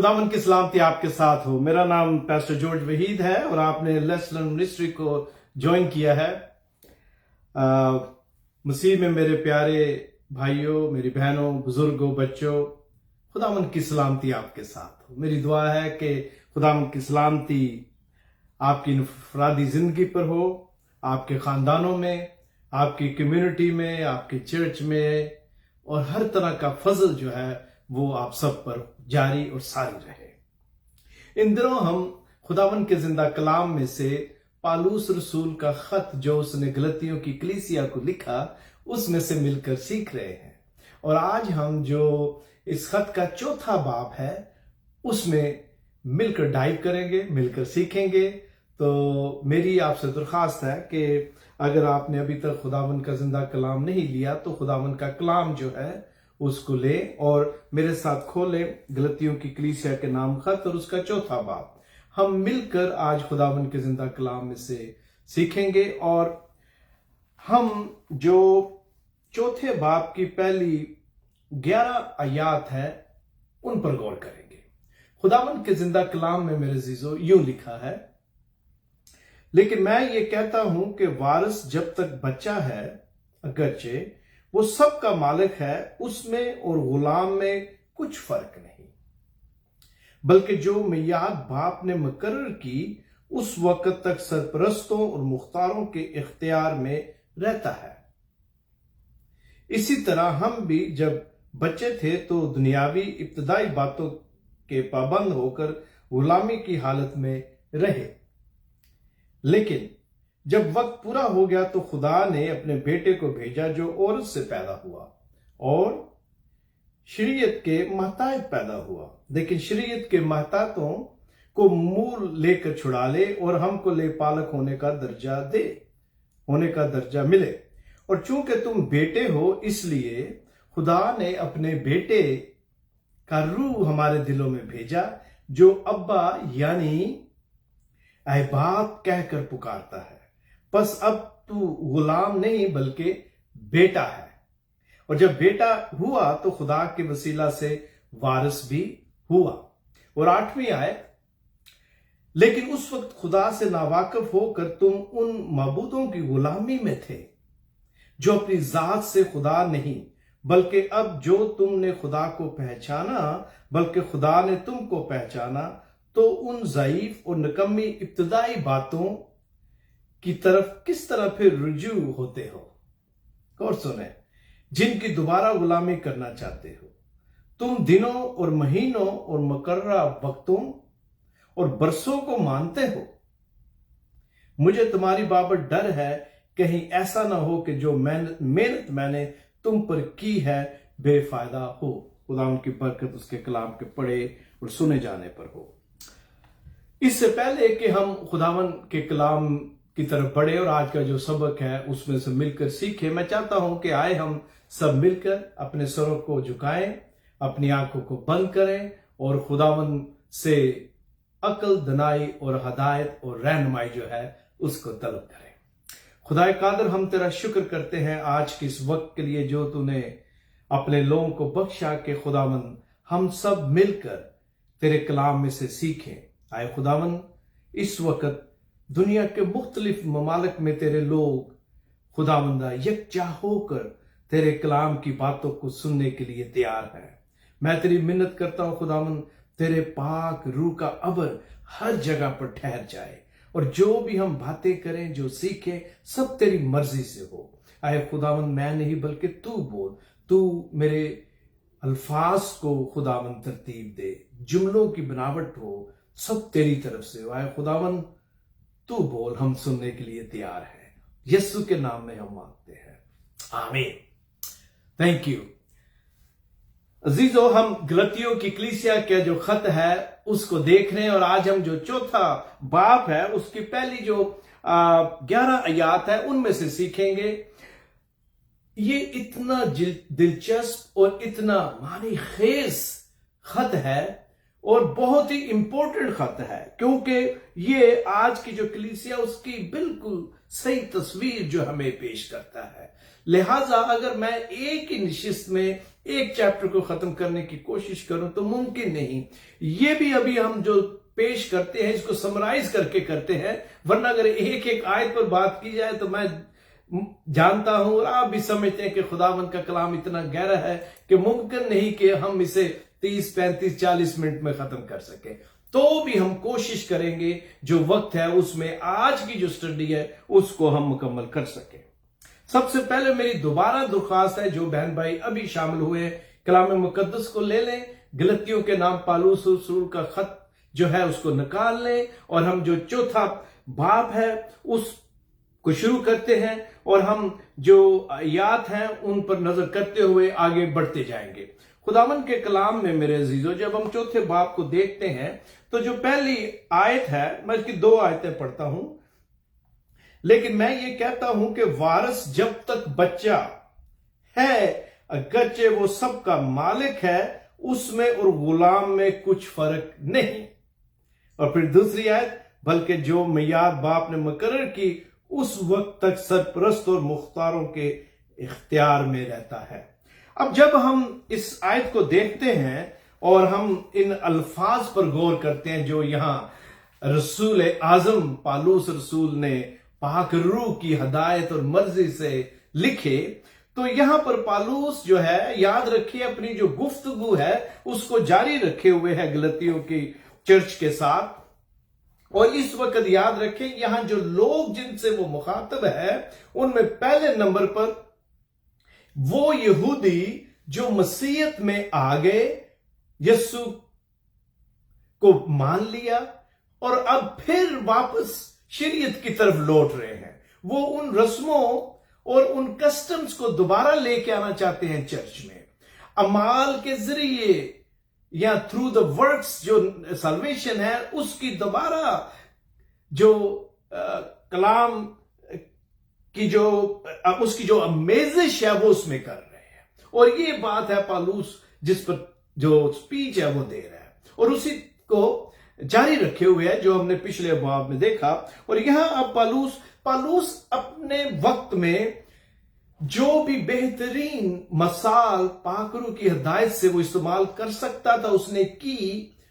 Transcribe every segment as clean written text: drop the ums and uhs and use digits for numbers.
खुदावन की सलामती आपके साथ हो। मेरा नाम पास्टर जॉर्ज वहीद है और आपने लेट्स लर्न मिनिस्ट्री को ज्वाइन किया है। मसीह में मेरे प्यारे भाइयों, मेरी बहनों, बुजुर्गों, बच्चों, खुदावन की सलामती आपके साथ हो। मेरी दुआ है कि खुदावन की सलामती आपकी इनफरादी जिंदगी पर हो, आपके खानदानों में, आपकी कम्युनिटी में, आपके चर्च में, और हर तरह का फजल जो है वो आप सब पर जारी और सारी रहे। इन दिनों हम खुदावन के जिंदा कलाम में से पालूस रसूल का खत जो उसने गलतियों की कलीसिया को लिखा उसमें से मिलकर सीख रहे हैं। और आज हम जो इस खत का चौथा बाब है उसमें मिलकर डाइव करेंगे, मिलकर सीखेंगे। तो मेरी आपसे दरख्वास्त है कि अगर आपने अभी तक खुदावन का जिंदा कलाम नहीं लिया तो खुदावन का कलाम जो है उसको ले और मेरे साथ खोले गलतियों की कलीसिया के नाम खत और उसका चौथा बाब। हम मिलकर आज खुदावन के जिंदा कलाम में से सीखेंगे और हम जो चौथे बाब की पहली 11 आयात है उन पर गौर करेंगे। खुदावन के जिंदा कलाम में मेरे अजीजों यूं लिखा है, लेकिन मैं ये कहता हूं कि वारिस जब तक बच्चा है, अगरचे वो सब का मालिक है, उसमें और गुलाम में कुछ फर्क नहीं, बल्कि जो मियाद बाप ने मुकर्रर की उस वक्त तक सरपरस्तों और मुख्तारों के इख्तियार में रहता है। इसी तरह हम भी जब बच्चे थे तो दुनियावी इब्तदाई बातों के पाबंद होकर गुलामी की हालत में रहे, लेकिन जब वक्त पूरा हो गया तो खुदा ने अपने बेटे को भेजा जो औरत से पैदा हुआ और शरीयत के महतात पैदा हुआ, लेकिन शरीयत के महतातों को मूल लेकर छुड़ा ले और हमको ले पालक होने का दर्जा मिले। और चूंकि तुम बेटे हो इसलिए खुदा ने अपने बेटे का रूह हमारे दिलों में भेजा जो अब्बा यानी ऐ बाप कहकर पुकारता है। बस अब तू गुलाम नहीं बल्कि बेटा है, और जब बेटा हुआ तो खुदा के वसीला से वारिस भी हुआ। और 8वीं आयत, लेकिन उस वक्त खुदा से नावाकिफ होकर तुम उन माबूदों की गुलामी में थे जो अपनी जात से खुदा नहीं, बल्कि अब जो तुमने खुदा को पहचाना, बल्कि खुदा ने तुमको पहचाना, तो उन ज़ईफ और निकम्मी इब्तदाई बातों की तरफ किस तरह फिर रुजू होते हो। गौर सुने, जिनकी दोबारा गुलामी करना चाहते हो। तुम दिनों और महीनों और मुकर्ररा वक्तों और बरसों को मानते हो। मुझे तुम्हारी बाबत डर है कहीं ऐसा ना हो कि जो मेहनत मैंने तुम पर की है बेफायदा हो। खुदा उनकी बरकत उसके कलाम के पढ़े और सुने जाने पर हो। इससे पहले कि हम खुदावन के कलाम की तरफ बढ़े और आज का जो सबक है उसमें से मिलकर सीखे, मैं चाहता हूं कि आए हम सब मिलकर अपने सरों को झुकाएं, अपनी आंखों को बंद करें और खुदावन से अक्ल, दनाई और हदायत और रहनुमाई जो है उसको तलब करें। खुदाए कादर, हम तेरा शुक्र करते हैं आज के इस वक्त के लिए जो तूने अपने लोगों को बख्शा के खुदावन हम सब मिलकर तेरे कलाम में से सीखें। आए खुदावन, इस वक्त दुनिया के मुख्तलिफ ममालिक में तेरे लोग खुदावंदा यकजा होकर तेरे कलाम की बातों को सुनने के लिए तैयार हैं। मैं तेरी मिन्नत करता हूं खुदावन, तेरे पाक रूह का अबर हर जगह पर ठहर जाए और जो भी हम बातें करें, जो सीखें, सब तेरी मर्जी से हो। आए खुदावन, मैं नहीं बल्कि तू बोल। तू मेरे अल्फाज को खुदावन तरतीब दे, जुमलों की बनावट हो सब तेरी तरफ से हो। आए खुदावन, तू बोल, हम सुनने के लिए तैयार हैं। यीशु के नाम में हम मांगते हैं, आमीन। Thank you. अजीजों, हम गलतियों की कलीसिया का जो खत है उसको देख रहे हैं और आज हम जो चौथा बाब है उसकी पहली जो 11 आयात है उनमें से सीखेंगे। ये इतना दिलचस्प और इतना मानी खेज खत है और बहुत ही इंपॉर्टेंट खत है, क्योंकि ये आज की जो कलीसिया उसकी बिल्कुल सही तस्वीर जो हमें पेश करता है। لہٰذا اگر میں ایک ہی نشست میں ایک چیپٹر کو ختم کرنے کی کوشش کروں تو ممکن نہیں. یہ بھی ابھی ہم جو پیش کرتے ہیں اس کو سمرائز کر کے کرتے ہیں، ورنہ اگر ایک ایک آیت پر بات کی جائے تو میں جانتا ہوں اور آپ بھی سمجھتے ہیں کہ خداوند کا کلام اتنا گہرا ہے کہ ممکن نہیں کہ ہم اسے 30 35 40 منٹ میں ختم کر سکیں. تو بھی ہم کوشش کریں گے جو وقت ہے اس میں آج کی جو سٹڈی ہے اس کو ہم مکمل کر سکیں. سب سے پہلے میری دوبارہ درخواست ہے، جو بہن بھائی ابھی شامل ہوئے کلام مقدس کو لے لیں، گلتیوں کے نام پالوس رسول کا خط جو ہے اس کو نکال لیں، اور ہم جو چوتھا باب ہے اس کو شروع کرتے ہیں، اور ہم جو آیات ہیں ان پر نظر کرتے ہوئے آگے بڑھتے جائیں گے. خداوند کے کلام میں میرے عزیزو جب ہم چوتھے باب کو دیکھتے ہیں تو جو پہلی آیت ہے، میں اس کی 2 آیتیں پڑھتا ہوں، لیکن میں یہ کہتا ہوں کہ وارث جب تک بچہ ہے اگرچہ وہ سب کا مالک ہے، اس میں اور غلام میں کچھ فرق نہیں. اور پھر دوسری آیت، بلکہ جو میعاد باپ نے مقرر کی اس وقت تک سرپرست اور مختاروں کے اختیار میں رہتا ہے. اب جب ہم اس آیت کو دیکھتے ہیں اور ہم ان الفاظ پر غور کرتے ہیں جو یہاں رسول اعظم پالوس رسول نے پاک روح کی ہدایت اور مرضی سے لکھے، تو یہاں پر پالوس جو ہے، یاد رکھیے اپنی جو گفتگو ہے اس کو جاری رکھے ہوئے ہے گلتیوں کی چرچ کے ساتھ. اور اس وقت یاد رکھیں یہاں جو لوگ جن سے وہ مخاطب ہے ان میں پہلے نمبر پر وہ یہودی جو مسیحیت میں آ گئے، یسوع کو مان لیا اور اب پھر واپس شریعت کی طرف لوٹ رہے ہیں. وہ ان رسموں اور ان کسٹمز کو دوبارہ لے کے آنا چاہتے ہیں چرچ میں، اعمال کے ذریعے یا تھرو دا ورکس جو سلویشن ہے اس کی دوبارہ جو کلام کی جو اس کی جو امیزش ہے وہ اس میں کر رہے ہیں. اور یہ بات ہے پالوس جس پر جو سپیچ ہے وہ دے رہا ہے، اور اسی کو جاری رکھے ہوئے ہے جو ہم نے پچھلے باب میں دیکھا. اور یہاں اب پالوس اپنے وقت میں جو بھی بہترین مثال پاک روح کی ہدایت سے وہ استعمال کر سکتا تھا اس نے کی،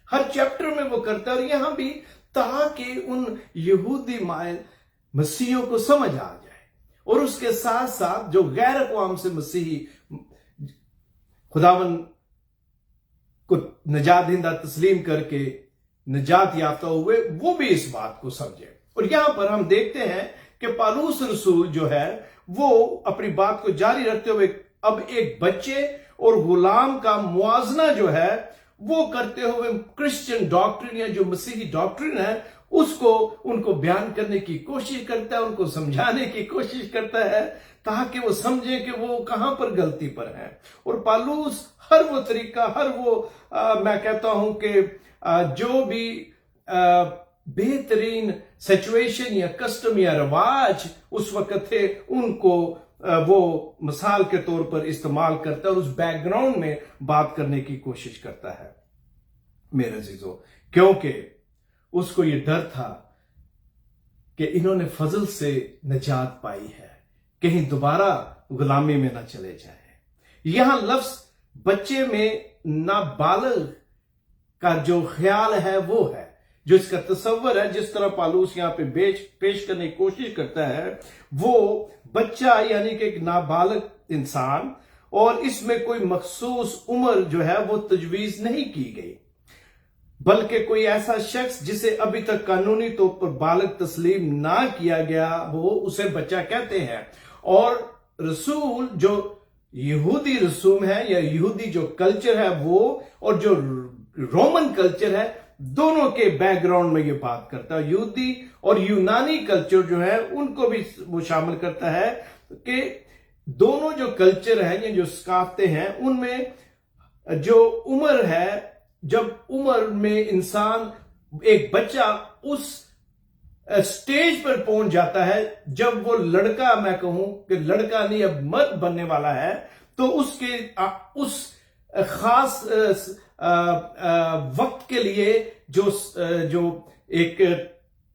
ہر چیپٹر میں وہ کرتا ہے. اور یہاں بھی تاکہ ان یہودی مائل مسیحیوں کو سمجھ آ جائے، اور اس کے ساتھ ساتھ جو غیر اقوام سے مسیحی خداوند کو نجات دہندہ تسلیم کر کے نجات یافتہ ہوئے وہ بھی اس بات کو سمجھے. اور یہاں پر ہم دیکھتے ہیں کہ پالوس رسول جو ہے وہ اپنی بات کو جاری رکھتے ہوئے اب ایک بچے اور غلام کا موازنہ جو ہے وہ کرتے ہوئے کرسچن ڈاکٹرن یا جو مسیحی ڈاکٹرن ہے اس کو ان کو بیان کرنے کی کوشش کرتا ہے، ان کو سمجھانے کی کوشش کرتا ہے تاکہ وہ سمجھیں کہ وہ کہاں پر غلطی پر ہے. اور پالوس ہر وہ طریقہ، ہر وہ میں کہتا ہوں کہ جو بھی بہترین سچویشن یا کسٹم یا رواج اس وقت تھے ان کو وہ مثال کے طور پر استعمال کرتا ہے اور اس بیک گراؤنڈ میں بات کرنے کی کوشش کرتا ہے. میرے عزیزو، کیونکہ اس کو یہ ڈر تھا کہ انہوں نے فضل سے نجات پائی ہے، کہیں دوبارہ غلامی میں نہ چلے جائیں. یہاں لفظ بچے میں نابالغ کا جو خیال ہے وہ ہے، جو اس کا تصور ہے جس طرح پالوس یہاں پہ پیش کرنے کی کوشش کرتا ہے، وہ بچہ یعنی کہ ایک نابالغ انسان، اور اس میں کوئی مخصوص عمر جو ہے وہ تجویز نہیں کی گئی، بلکہ کوئی ایسا شخص جسے ابھی تک قانونی طور پر بالغ تسلیم نہ کیا گیا ہو اسے بچہ کہتے ہیں. اور رسول جو یہودی رسوم ہے یا یہودی جو کلچر ہے وہ اور جو رومن کلچر ہے دونوں کے بیک گراؤنڈ میں یہ بات کرتا ہے. یہودی اور یونانی کلچر جو ہے ان کو بھی وہ شامل کرتا ہے کہ دونوں جو کلچر ہیں یا جو ثقافتیں ہیں ان میں جو عمر ہے، جب عمر میں انسان ایک بچہ اس سٹیج پر پہنچ جاتا ہے جب وہ لڑکا، میں کہوں کہ لڑکا نہیں اب مرد بننے والا ہے، تو اس کے اس خاص وقت کے لیے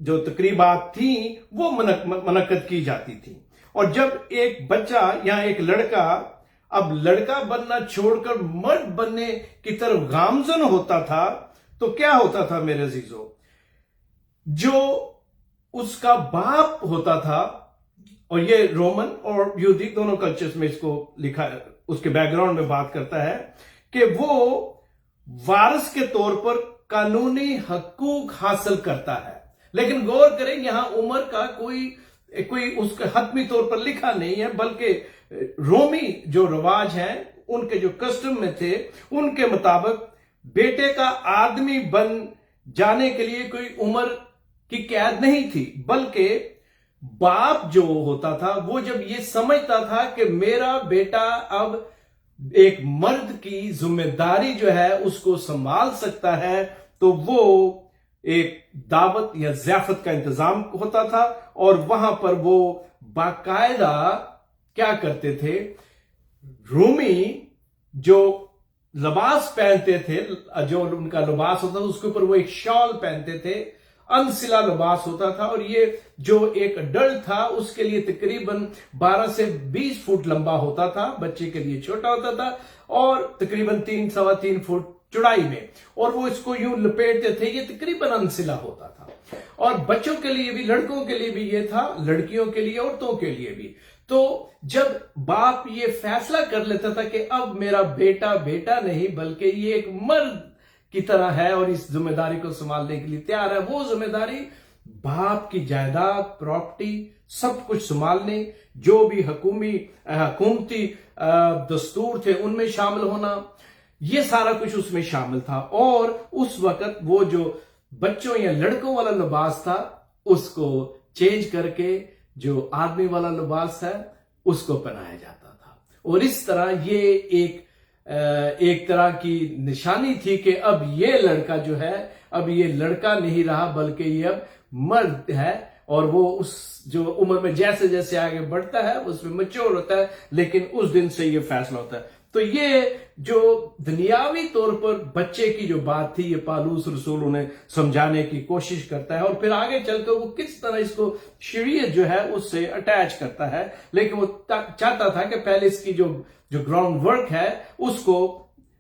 جو تقریبات تھیں وہ منعقد کی جاتی تھیں. اور جب ایک بچہ یا ایک لڑکا اب لڑکا بننا چھوڑ کر مرد بننے کی طرف گامزن ہوتا تھا تو کیا ہوتا تھا میرے عزیزو؟ جو اس کا باپ ہوتا تھا، اور یہ رومن اور یہودی دونوں کلچرز میں اس کو لکھا ہے، اس کے بیک گراؤنڈ میں بات کرتا ہے کہ وہ وارث کے طور پر قانونی حقوق حاصل کرتا ہے، لیکن غور کریں یہاں عمر کا کوئی اس کا حتمی طور پر لکھا نہیں ہے، بلکہ رومی جو رواج ہیں، ان کے جو کسٹم میں تھے، ان کے مطابق بیٹے کا آدمی بن جانے کے لیے کوئی عمر کی قید نہیں تھی، بلکہ باپ جو ہوتا تھا وہ جب یہ سمجھتا تھا کہ میرا بیٹا اب ایک مرد کی ذمہ داری جو ہے اس کو سنبھال سکتا ہے، تو وہ ایک دعوت یا ضیافت کا انتظام ہوتا تھا، اور وہاں پر وہ باقاعدہ کیا کرتے تھے، رومی جو لباس پہنتے تھے، جو ان کا لباس ہوتا تھا اس کے اوپر وہ ایک شال پہنتے تھے، انسلا لباس ہوتا تھا، اور یہ جو ایک اڈلٹ تھا اس کے لیے تقریباً 12 سے 20 فٹ لمبا ہوتا تھا، بچے کے لیے چھوٹا ہوتا تھا، اور تقریباً 3-3.25 فٹ چوڑائی میں، اور وہ اس کو یوں لپیٹتے تھے، یہ تقریباً انسلا ہوتا تھا۔ اور بچوں کے لیے بھی، لڑکوں کے لیے بھی یہ تھا، لڑکیوں کے لیے، عورتوں کے لیے بھی۔ تو جب باپ یہ فیصلہ کر لیتا تھا کہ اب میرا بیٹا بیٹا نہیں بلکہ یہ ایک مرد کی طرح ہے اور اس ذمہ داری کو سنبھالنے کے لیے تیار ہے، وہ ذمہ داری باپ کی جائیداد، پراپرٹی، سب کچھ سنبھالنے، جو بھی حکومتی دستور تھے ان میں شامل ہونا، یہ سارا کچھ اس میں شامل تھا۔ اور اس وقت وہ جو بچوں یا لڑکوں والا لباس تھا اس کو چینج کر کے جو آدمی والا لباس ہے اس کو پہنایا جاتا تھا، اور اس طرح یہ ایک طرح کی نشانی تھی کہ اب یہ لڑکا جو ہے، اب یہ لڑکا نہیں رہا بلکہ یہ اب مرد ہے، اور وہ اس جو عمر میں جیسے جیسے آگے بڑھتا ہے اس میں میچور ہوتا ہے، لیکن اس دن سے یہ فیصلہ ہوتا ہے۔ تو یہ جو دنیاوی طور پر بچے کی جو بات تھی، یہ پالوس رسول انہیں سمجھانے کی کوشش کرتا ہے، اور پھر آگے چل کر وہ کس طرح اس کو شریعت جو ہے اس سے اٹیچ کرتا ہے، لیکن وہ چاہتا تھا کہ پہلے اس کی جو گراؤنڈ ورک ہے اس کو،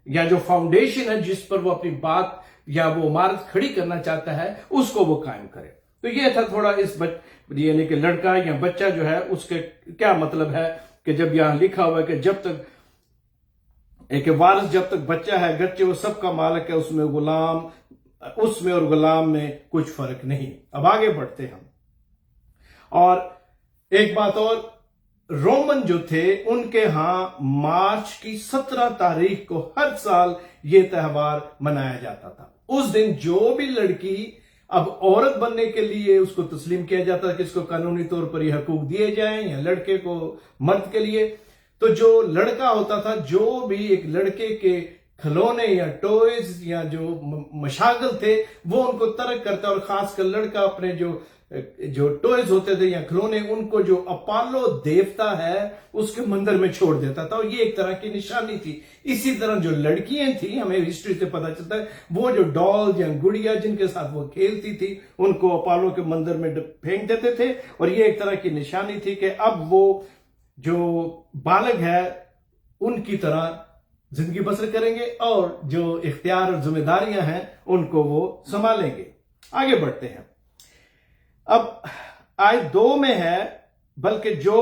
یا جو فاؤنڈیشن ہے جس پر وہ اپنی بات یا وہ عمارت کھڑی کرنا چاہتا ہے اس کو وہ قائم کرے۔ تو یہ تھا تھوڑا اس یعنی کہ لڑکا یا بچہ جو ہے اس کے کیا مطلب ہے، کہ جب یہاں لکھا ہوا ہے کہ جب تک ایک وارث جب تک بچہ ہے گرچہ وہ سب کا مالک ہے، اس میں اور غلام میں کچھ فرق نہیں۔ اب آگے بڑھتے ہم، اور ایک بات اور، رومن جو تھے ان کے ہاں مارچ کی 17 تاریخ کو ہر سال یہ تہوار منایا جاتا تھا۔ اس دن جو بھی لڑکی اب عورت بننے کے لیے اس کو تسلیم کیا جاتا ہے کہ اس کو قانونی طور پر یہ حقوق دیے جائیں، یا لڑکے کو مرد کے لیے، تو جو لڑکا ہوتا تھا، جو بھی ایک لڑکے کے کھلونے یا ٹوائز یا جو مشاغل تھے وہ ان کو ترک کرتا، اور خاص کر لڑکا اپنے جو ٹوائز ہوتے تھے یا کھلونے ان کو جو اپالو دیوتا ہے اس کے مندر میں چھوڑ دیتا تھا، اور یہ ایک طرح کی نشانی تھی۔ اسی طرح جو لڑکیاں تھیں، ہمیں ہسٹری سے پتہ چلتا ہے، وہ جو ڈال یا گڑیا جن کے ساتھ وہ کھیلتی تھی ان کو اپالو کے مندر میں پھینک دیتے تھے، اور یہ ایک طرح کی نشانی تھی کہ اب وہ جو بالغ ہے ان کی طرح زندگی بسر کریں گے، اور جو اختیار اور ذمہ داریاں ہیں ان کو وہ سنبھالیں گے۔ آگے بڑھتے ہیں، اب آیت 2 میں ہے، بلکہ جو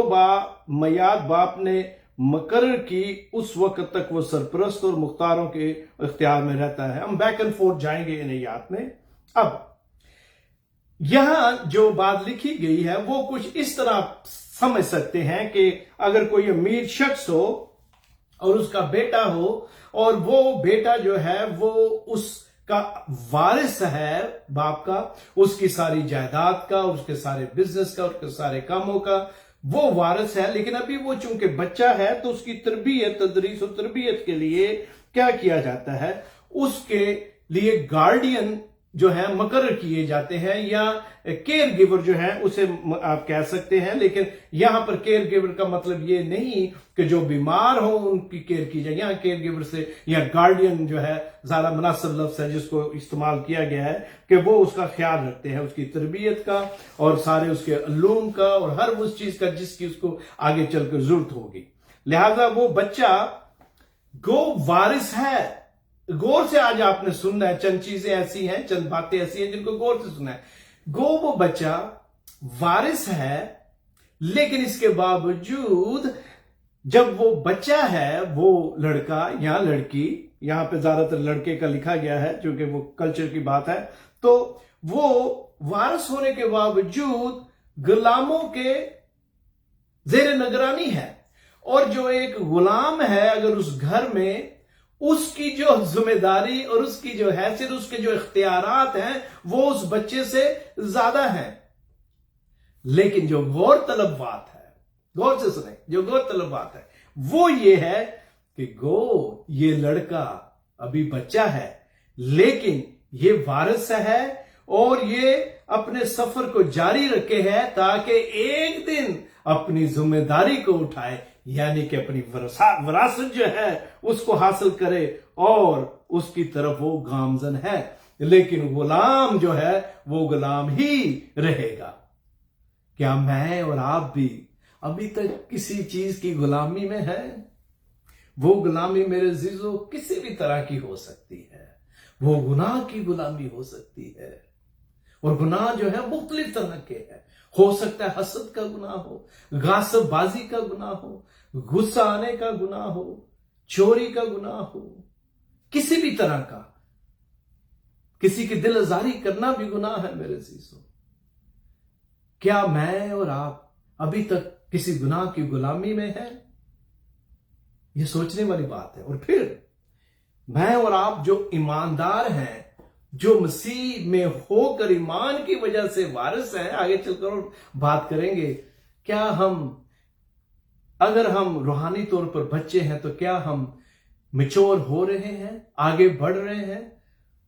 میعاد باپ نے مقرر کی اس وقت تک وہ سرپرست اور مختاروں کے اختیار میں رہتا ہے۔ ہم بیک اینڈ فورتھ جائیں گے ان آیات میں۔ اب یہاں جو بات لکھی گئی ہے وہ کچھ اس طرح سمجھ سکتے ہیں کہ اگر کوئی امیر شخص ہو اور اس کا بیٹا ہو، اور وہ بیٹا جو ہے وہ اس کا وارث ہے باپ کا، اس کی ساری جائیداد کا، اس کے سارے بزنس کا، اس کے سارے کاموں کا وہ وارث ہے، لیکن ابھی وہ چونکہ بچہ ہے تو اس کی تربیت، تدریس و تربیت کے لیے کیا کیا جاتا ہے، اس کے لیے گارڈین जो है मकर्रर किए जाते हैं, या केयर गिवर जो है उसे आप कह सकते हैं। लेकिन यहां पर केयर गिवर का मतलब ये नहीं कि जो बीमार हो उनकी केयर की जाए। यहां केयर गिवर से या गार्डियन जो है ज्यादा मुनासिब लफ्ज है जिसको इस्तेमाल किया गया है कि वो उसका ख्याल रखते हैं, उसकी तरबियत का और सारे उसके अल्लूम का और हर उस चीज का जिसकी उसको आगे चलकर जरूरत होगी। लिहाजा वो बच्चा गो वारिस है। गौर से आज आपने सुनना है, चंद चीजें ऐसी हैं, चंद बातें ऐसी हैं जिनको गौर से सुनना है। वो बच्चा वारिस है, लेकिन इसके बावजूद जब वो बच्चा है, वो लड़का या लड़की, यहां पे ज्यादातर लड़के का लिखा गया है क्योंकि वो कल्चर की बात है, तो वो वारिस होने के बावजूद गुलामों के जेर निगरानी है। और जो एक गुलाम है, अगर उस घर में उसकी जो जिम्मेदारी और उसकी जो हैसियत, उसके जो इख्तियारात हैं वो उस बच्चे से ज्यादा हैं। लेकिन जो गौर तलब बात है, गौर से सुने, जो गौर तलब बात है वो ये है कि ये लड़का अभी बच्चा है, लेकिन ये वारिस है और ये अपने सफर को जारी रखे है ताकि एक दिन अपनी जिम्मेदारी को उठाए, यानी कि अपनी विरासत जो है उसको हासिल करे, और उसकी तरफ वो गामजन है। लेकिन गुलाम जो है वो गुलाम ही रहेगा। क्या मैं और आप भी अभी तक किसी चीज की गुलामी में है? वो गुलामी मेरे अजीजों किसी भी तरह की हो सकती है। वो गुनाह की गुलामी हो सकती है, और गुनाह जो है मुख्तलिफ तरह के हैं। हो सकता है हसद का गुनाह हो, गासिबबाजी का गुनाह हो, गुस्सा आने का गुनाह हो, चोरी का गुनाह हो, किसी भी तरह का, किसी की दिल आजारी करना भी गुनाह है मेरे अजीजों। क्या मैं और आप अभी तक किसी गुनाह की गुलामी में हैं? यह सोचने वाली बात है। और फिर मैं और आप जो ईमानदार हैं, जो मसीह में होकर ईमान की वजह से वारिस हैं, आगे चलकर बात करेंगे, क्या अगर हम रूहानी तौर पर बच्चे हैं तो क्या हम मैच्योर हो रहे हैं, आगे बढ़ रहे हैं,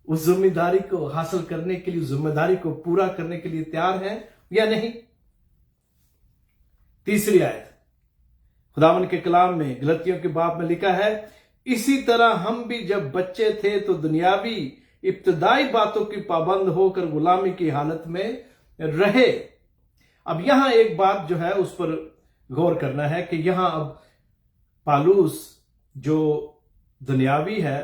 उस जिम्मेदारी को हासिल करने के लिए, जिम्मेदारी को पूरा करने के लिए तैयार हैं या नहीं? तीसरी आयत खुदावंद के कलाम में गलतियों के बाब में लिखा है, इसी तरह हम भी जब बच्चे थे तो दुनियावी इब्तदाई बातों की पाबंद होकर गुलामी की हालत में रहे। अब यहां एक बात जो है उस पर गौर करना है कि यहां अब पालूस जो दुनियावी है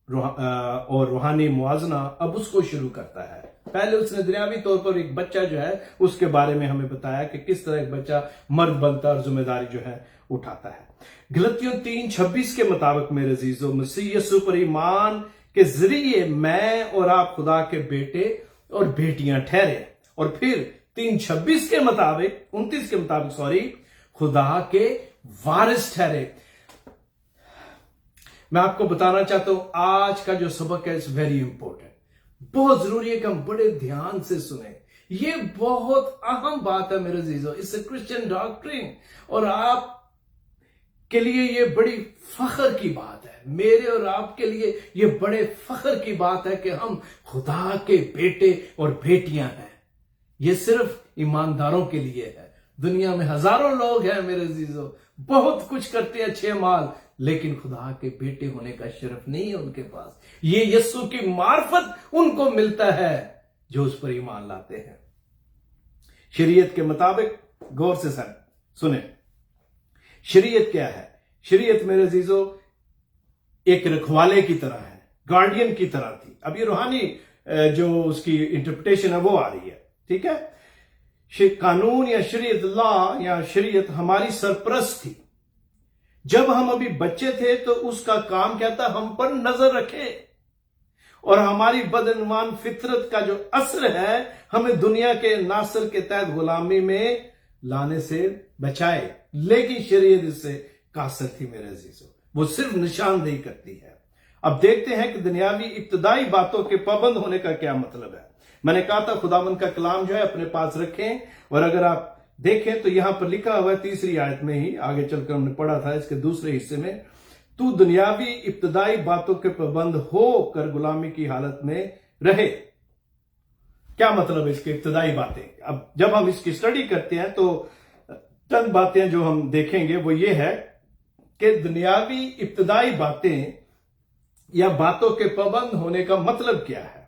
और रूहानी मुआजना, अब उसको शुरू करता है। पहले उसने दुनियावी तौर पर एक बच्चा जो है उसके बारे में हमें बताया कि किस तरह एक बच्चा मर्द बनता और जिम्मेदारी जो है उठाता है। गलतियों 3:26 के मुताबिक मेरे अजीजों, मसीह यीशु पर ईमान के जरिए मैं और आप खुदा के बेटे और बेटियां ठहरे। और फिर 3:26 के मुताबिक 29 के मुताबिक खुदा के वारिस ठहरे। मैं आपको बताना चाहता हूं आज का जो सबक है इट्स वेरी इंपॉर्टेंट, बहुत जरूरी है कि हम बड़े ध्यान से सुने। ये बहुत अहम बात है मेरे अजीजों, इट्स अ क्रिश्चियन डॉक्ट्रिन, और आप के लिए ये बड़ी फख्र की बात है, मेरे और आपके लिए ये बड़े फख्र की बात है कि हम खुदा के बेटे और बेटियां हैं। ये सिर्फ ईमानदारों के लिए है। दुनिया में हजारों लोग हैं मेरे अजीजों, बहुत कुछ करते हैं अच्छे माल, लेकिन खुदा के बेटे होने का शरफ नहीं है उनके पास। ये यीशु की मार्फत उनको मिलता है जो उस पर ईमान लाते हैं। शरीयत के मुताबिक गौर से सुने, शरीयत क्या है? शरीयत मेरे अजीजों एक रखवाले की तरह है, गार्डियन की तरह थी। अब ये रूहानी जो उसकी इंटरप्रिटेशन है वो आ रही है, ठीक है। कानून या शरीयत, लॉ या शरीयत हमारी सरपरस्त थी। जब हम अभी बच्चे थे तो उसका काम क्या था? हम पर नजर रखे और हमारी बदनवान फितरत का जो असर है हमें दुनिया के नासर के तहत गुलामी में लाने से बचाए। लेकिन शरीयत इससे कासर थी मेरे अजीजों, वो सिर्फ निशानदेही करती है। अब देखते हैं कि दुनियावी इब्तदाई बातों के पाबंद होने का क्या मतलब है। मैंने कहा था खुदावंद का कलाम जो है अपने पास रखें, और अगर आप देखें तो यहां पर लिखा हुआ है 3री आयत में ही, आगे चलकर हमने पढ़ा था इसके दूसरे हिस्से में, तू दुनियावी इब्तदाई बातों के पाबंद हो कर गुलामी की हालत में रहे। क्या मतलब है इसके इब्तदाई बातें? अब जब हम इसकी स्टडी करते हैं तो चंद बातें जो हम देखेंगे वो ये है कि दुनियावी इब्तदाई बातें या बातों के पाबंद होने का मतलब क्या है।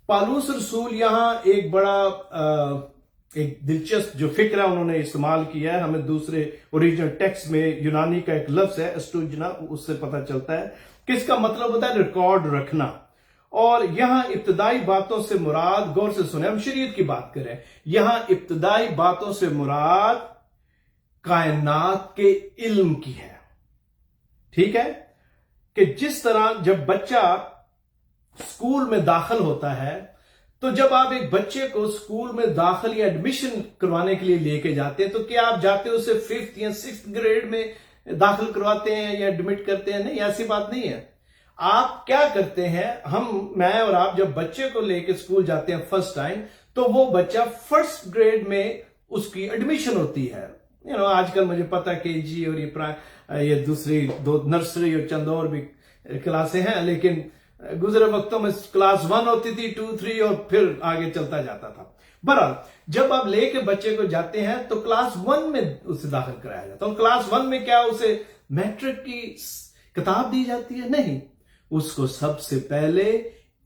पालूस रसूल यहां एक बड़ा एक दिलचस्प जो फिक्र उन्होंने इस्तेमाल किया है, हमें दूसरे ओरिजिनल टेक्स्ट में यूनानी का एक लफ्ज है एस्टुजना, उससे पता चलता है कि इसका मतलब होता है रिकॉर्ड रखना। और यहां इब्तदाई बातों से मुराद, गौर से सुने, हम शरीयत की बात करें, यहां इब्तदाई बातों से मुराद कायनात के इल्म की है। ठीक है, कि जिस तरह जब बच्चा स्कूल में दाखिल होता है, तो जब आप एक बच्चे को स्कूल में दाखिल या एडमिशन करवाने के लिए लेके जाते हैं, तो क्या आप जाते हो उसे 5th या 6th ग्रेड में दाखिल करवाते हैं या एडमिट करते हैं? नहीं, ऐसी बात नहीं है। आप क्या करते हैं, मैं और आप जब बच्चे को लेके स्कूल जाते हैं फर्स्ट टाइम, तो वो बच्चा 1st ग्रेड में उसकी एडमिशन होती है। आजकल मुझे पता केजी और ये दूसरी दो नर्सरी और चंद और भी क्लासें हैं, लेकिन गुजरे वक्तों में क्लास 1 होती थी, 2, 3 और फिर आगे चलता जाता था। बहरहाल जब आप लेके बच्चे को जाते हैं तो क्लास 1 में उसे दाखिल कराया जाता है। और क्लास 1 में क्या उसे मैट्रिक की किताब दी जाती है? नहीं, उसको सबसे पहले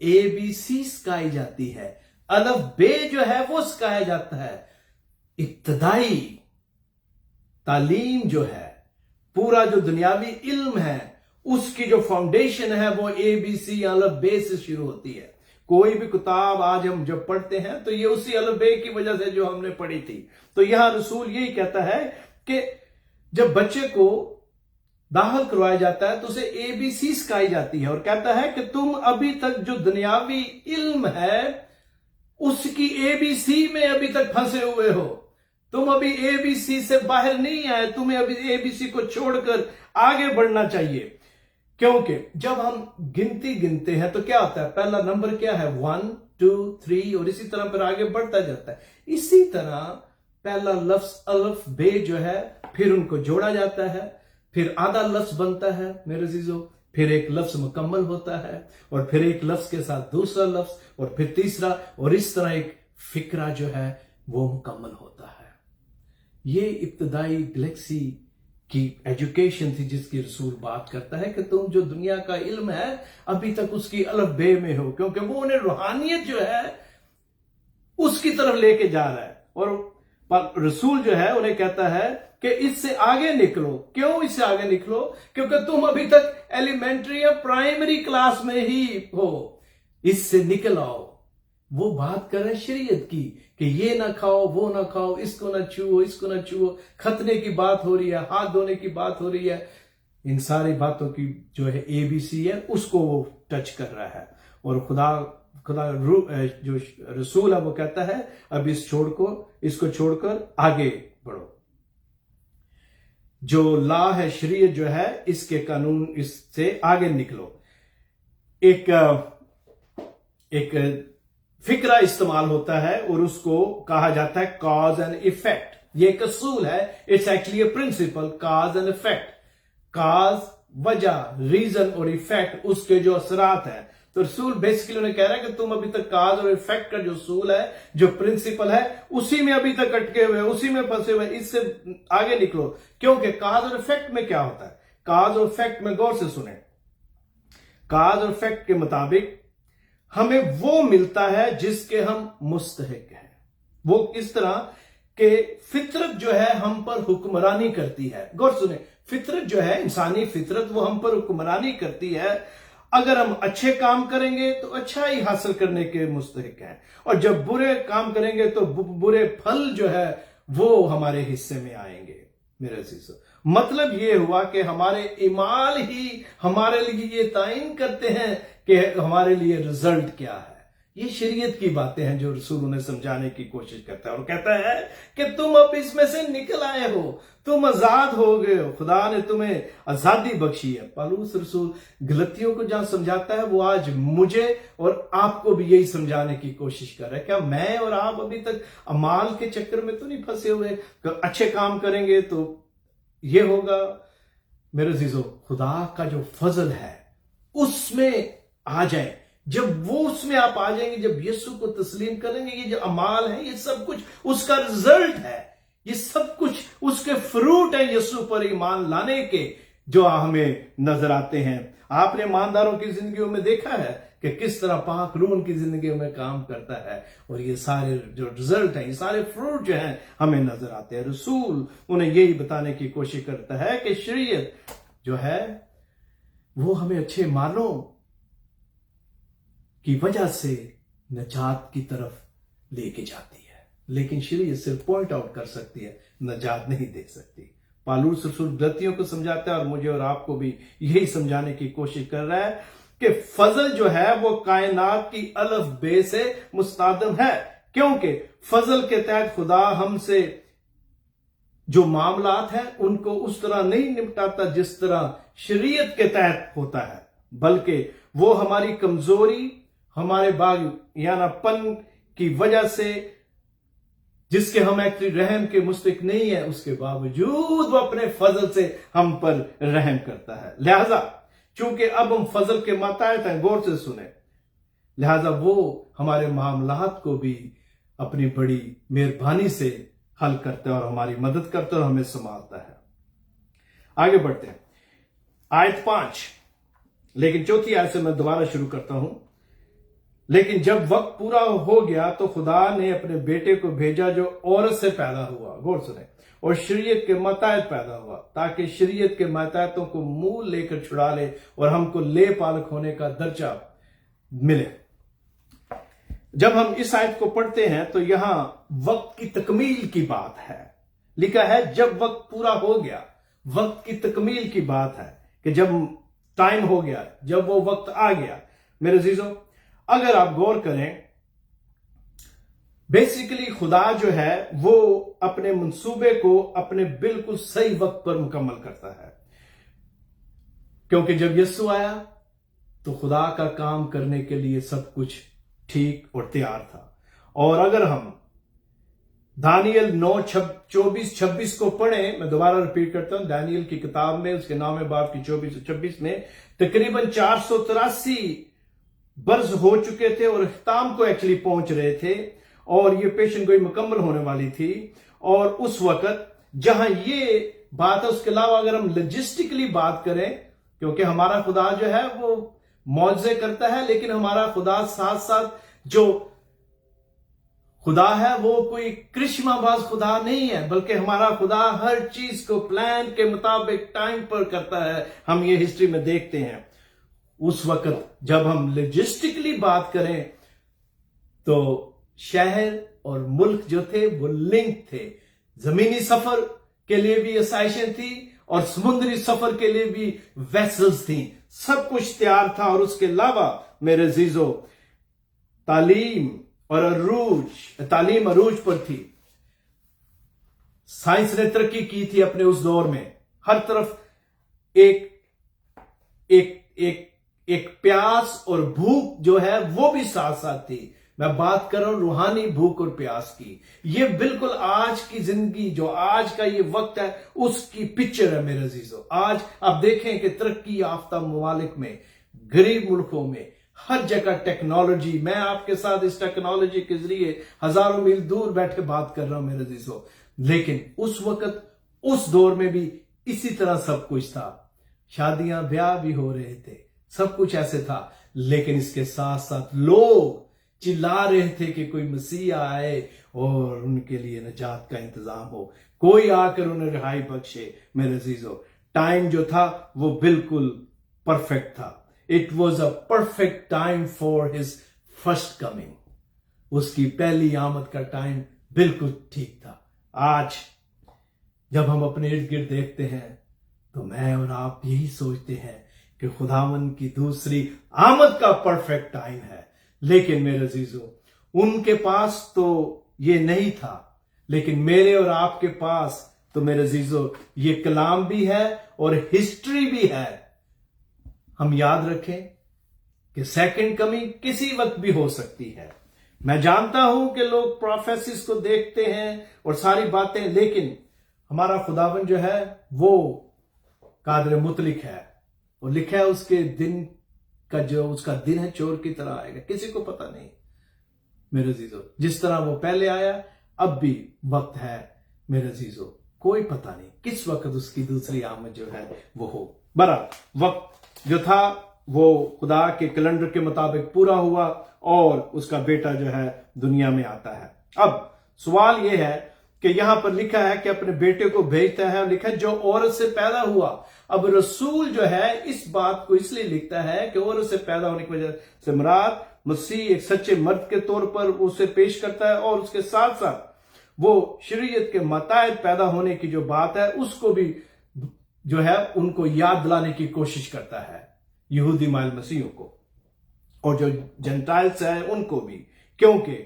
ABC सिखाई जाती है, अलफ बे जो है वो सिखाया जाता है। इब्तदाई तालीम जो है, पूरा जो दुनियावी इल्म है, उसकी जो फाउंडेशन है वो ABC अलफ बे से शुरू होती है। कोई भी किताब आज हम जब पढ़ते हैं तो ये उसी अलफ बे की वजह से जो हमने पढ़ी थी। तो यहां रसूल यही कहता है कि जब बच्चे को दाखिल करवाया जाता है तो उसे ABC सिखाई जाती है, और कहता है कि तुम अभी तक जो दुनियावी इल्म है उसकी ABC में अभी तक फंसे हुए हो, तुम अभी ABC से बाहर नहीं आए, तुम्हें अभी ABC को छोड़कर आगे बढ़ना चाहिए। क्योंकि जब हम गिनती गिनते हैं तो क्या होता है, पहला नंबर क्या है, 1, 2, 3 और इसी तरह फिर आगे बढ़ता जाता है। इसी तरह पहला लफ्ज अलफ बे जो है, फिर उनको जोड़ा जाता है, फिर आधा लफ्ज बनता है मेरे अजीजों, फिर एक लफ्ज मुकम्मल होता है, और फिर एक लफ्ज के साथ दूसरा लफ्ज, और फिर तीसरा, और इस तरह एक फिक्रा जो है वो मुकम्मल होता है। ये इब्तदाई गैलेक्सी की एजुकेशन थी जिसकी रसूल बात करता है कि तुम जो दुनिया का इल्म है अभी तक उसकी अलफ बे में हो, क्योंकि वो उन्हें रूहानियत जो है उसकी तरफ लेके जा रहा है। और रसूल जो है उन्हें कहता है कि इससे आगे निकलो। क्यों इससे आगे निकलो? क्योंकि तुम अभी तक एलिमेंट्री या प्राइमरी क्लास में ही हो, इससे निकल आओ। वो बात कर रहे हैं शरीयत की कि ये ना खाओ, वो ना खाओ, इसको ना छुओ, इसको ना छुओ, खतने की बात हो रही है, हाथ धोने की बात हो रही है, इन सारी बातों की जो है ABC है उसको वो टच कर रहा है। और खुदा जो रसूल है वो कहता है अब इसको छोड़कर आगे बढ़ो। जो ला है, शरीयत जो है, इसके कानून, इससे आगे निकलो। एक फिक्रा इस्तेमाल होता है और उसको कहा जाता है कॉज एंड इफेक्ट। ये एक असूल है, it's actually a principle, cause and effect. Cause वजह, रीजन, और इफेक्ट उसके जो असरात है। तो रसूल बेसिकली उन्हें कह रहा है कि तुम अभी तक कॉज और इफेक्ट का जो असूल है, जो प्रिंसिपल है, उसी में अभी तक अटके हुए, उसी में फंसे हुए, इससे आगे निकलो। क्योंकि कॉज और इफेक्ट में क्या होता है, कॉज और इफेक्ट में गौर से सुने, कॉज और इफेक्ट के मुताबिक हमें वो मिलता है जिसके हम मुस्तहिक हैं। वो इस तरह के फितरत जो है हम पर हुक्मरानी करती है। गौर सुने, फितरत जो है, इंसानी फितरत, वो हम पर हुक्मरानी करती है। अगर हम अच्छे काम करेंगे तो अच्छा ही हासिल करने के मुस्तहिक हैं, और जब बुरे काम करेंगे तो बुरे फल जो है वो हमारे हिस्से में आएंगे मेरे अजीजों। मतलब ये हुआ कि हमारे इमाल ही हमारे लिए ये तायन करते हैं कि हमारे लिए रिजल्ट क्या है। ये शरीयत की बातें हैं जो रसूल उन्हें समझाने की कोशिश करता है, और कहता है कि तुम अब इसमें से निकल आए हो, तुम आजाद हो गए हो, खुदा ने तुम्हें आजादी बख्शी है। पालूस रसूल गलतियों को जहां समझाता है वो आज मुझे और आपको भी यही समझाने की कोशिश कर रहा है। क्या मैं और आप अभी तक अमाल के चक्कर में तो नहीं फंसे हुए? अच्छे काम करेंगे तो ये होगा। मेरे अजीजों, खुदा का जो फजल है उसमें आ जाए, جب وہ اس میں آپ آ جائیں گے، جب یسوع کو تسلیم کریں گے، یہ جو اعمال ہیں یہ سب کچھ اس کا رزلٹ ہے، یہ سب کچھ اس کے فروٹ ہیں یسوع پر ایمان لانے کے جو ہمیں نظر آتے ہیں۔ آپ نے ایمانداروں کی زندگیوں میں دیکھا ہے کہ کس طرح پاک روح ان کی زندگیوں میں کام کرتا ہے، اور یہ سارے جو رزلٹ ہیں، یہ سارے فروٹ جو ہیں ہمیں نظر آتے ہیں۔ رسول انہیں یہی بتانے کی کوشش کرتا ہے کہ شریعت جو ہے وہ ہمیں اچھے مالوں کی وجہ سے نجات کی طرف لے کے جاتی ہے، لیکن شریعت صرف پوائنٹ آؤٹ کر سکتی ہے، نجات نہیں دے سکتی۔ پالوس رسول غلطیوں کو سمجھاتا ہے، اور مجھے اور آپ کو بھی یہی سمجھانے کی کوشش کر رہا ہے کہ فضل جو ہے وہ کائنات کی الف بے سے مستعدم ہے، کیونکہ فضل کے تحت خدا ہم سے جو معاملات ہیں ان کو اس طرح نہیں نمٹاتا جس طرح شریعت کے تحت ہوتا ہے، بلکہ وہ ہماری کمزوری، ہمارے باغیانہ پن کی وجہ سے، جس کے ہم ایکچولی رحم کے مستحق نہیں ہیں، اس کے باوجود وہ اپنے فضل سے ہم پر رحم کرتا ہے۔ لہذا چونکہ اب ہم فضل کے ماتحت ہیں، غور سے سنیں، لہذا وہ ہمارے معاملات کو بھی اپنی بڑی مہربانی سے حل کرتا ہے اور ہماری مدد کرتا ہے اور ہمیں سنبھالتا ہے۔ آگے بڑھتے ہیں، آیت 5، لیکن چوتھی آیت سے میں دوبارہ شروع کرتا ہوں۔ لیکن جب وقت پورا ہو گیا تو خدا نے اپنے بیٹے کو بھیجا جو عورت سے پیدا ہوا، غور سنیں، اور شریعت کے ماتحت پیدا ہوا، تاکہ شریعت کے ماتحتوں کو منہ لے کر چھڑا لے اور ہم کو لے پالک ہونے کا درجہ ملے۔ جب ہم اس آیت کو پڑھتے ہیں تو یہاں وقت کی تکمیل کی بات ہے، لکھا ہے جب وقت پورا ہو گیا، وقت کی تکمیل کی بات ہے کہ جب ٹائم ہو گیا، جب وہ وقت آ گیا۔ میرے عزیزوں، اگر آپ غور کریں، بیسیکلی خدا جو ہے وہ اپنے منصوبے کو اپنے بالکل صحیح وقت پر مکمل کرتا ہے، کیونکہ جب یسوع آیا تو خدا کا کام کرنے کے لیے سب کچھ ٹھیک اور تیار تھا۔ اور اگر ہم دانیل 9:24-26 کو پڑھیں، میں دوبارہ ریپیٹ کرتا ہوں، دانیل کی کتاب میں اس کے 9 باب کی 24-26 میں تقریباً 483 برس ہو چکے تھے اور اختتام کو ایکچولی پہنچ رہے تھے، اور یہ پیشن گوئی مکمل ہونے والی تھی۔ اور اس وقت جہاں یہ بات ہے، اس کے علاوہ اگر ہم لوجسٹکلی بات کریں، کیونکہ ہمارا خدا جو ہے وہ معجزے کرتا ہے، لیکن ہمارا خدا ساتھ ساتھ جو خدا ہے وہ کوئی کرشمہ باز خدا نہیں ہے، بلکہ ہمارا خدا ہر چیز کو پلان کے مطابق ٹائم پر کرتا ہے۔ ہم یہ ہسٹری میں دیکھتے ہیں۔ اس وقت جب ہم لوجسٹکلی بات کریں تو شہر اور ملک جو تھے وہ لنک تھے، زمینی سفر کے لیے بھی آسائشیں تھی اور سمندری سفر کے لیے بھی ویسلز تھیں، سب کچھ تیار تھا۔ اور اس کے علاوہ میرے عزیزو، تعلیم عروج پر تھی، سائنس نے ترقی کی تھی اپنے اس دور میں، ہر طرف ایک پیاس اور بھوک جو ہے وہ بھی ساتھ ساتھ تھی۔ میں بات کر رہا ہوں روحانی بھوک اور پیاس کی۔ یہ بالکل آج کی زندگی، جو آج کا یہ وقت ہے، اس کی پکچر ہے میرے عزیزو۔ آج آپ دیکھیں کہ ترقی یافتہ ممالک میں، غریب ملکوں میں، ہر جگہ ٹیکنالوجی، میں آپ کے ساتھ اس ٹیکنالوجی کے ذریعے ہزاروں میل دور بیٹھے بات کر رہا ہوں میرے عزیزو، لیکن اس وقت اس دور میں بھی اسی طرح سب کچھ تھا، شادیاں بیاہ بھی ہو رہے تھے، سب کچھ ایسے تھا، لیکن اس کے ساتھ ساتھ لوگ چلا رہے تھے کہ کوئی مسیح آئے اور ان کے لیے نجات کا انتظام ہو، کوئی آ کر انہیں رہائی بخشے۔ میرے عزیزو، ٹائم جو تھا وہ بالکل پرفیکٹ تھا۔ It was a perfect time for his first coming. اس کی پہلی آمد کا ٹائم بالکل ٹھیک تھا۔ آج جب ہم اپنے ارد گرد دیکھتے ہیں تو میں اور آپ یہی سوچتے ہیں کہ خداوند کی دوسری آمد کا پرفیکٹ ٹائم ہے، لیکن میرے عزیزو، ان کے پاس تو یہ نہیں تھا، لیکن میرے اور آپ کے پاس تو میرے عزیزو یہ کلام بھی ہے اور ہسٹری بھی ہے۔ ہم یاد رکھیں کہ سیکنڈ کمنگ کسی وقت بھی ہو سکتی ہے۔ میں جانتا ہوں کہ لوگ پروفیسیز کو دیکھتے ہیں اور ساری باتیں، لیکن ہمارا خداوند جو ہے وہ قادر مطلق ہے، اور لکھا ہے اس کے دن का जो उसका दिन है चोर की तरह आएगा, किसी को पता नहीं मेरे अजीजों। जिस तरह वो पहले आया अब भी वक्त है मेरे अजीजों, कोई पता नहीं किस वक्त उसकी दूसरी आमद जो है वो हो। बहरहाल वक्त जो था वो खुदा के कैलेंडर के मुताबिक पूरा हुआ और उसका बेटा जो है दुनिया में आता है। अब सवाल ये है कि यहां पर लिखा है कि अपने बेटे को भेजता है, लिखा है जो औरत से पैदा हुआ। अब रसूल जो है इस बात को इसलिए लिखता है कि औरत से पैदा होने की वजह से मुराद मसीह एक सच्चे मर्द के तौर पर उसे पेश करता है, और उसके साथ साथ वो शरीयत के मुताबिक पैदा होने की जो बात है उसको भी जो है उनको याद दिलाने की कोशिश करता है, यहूदी माइल मसीहों को और जो जेंटाइल्स है उनको भी, क्योंकि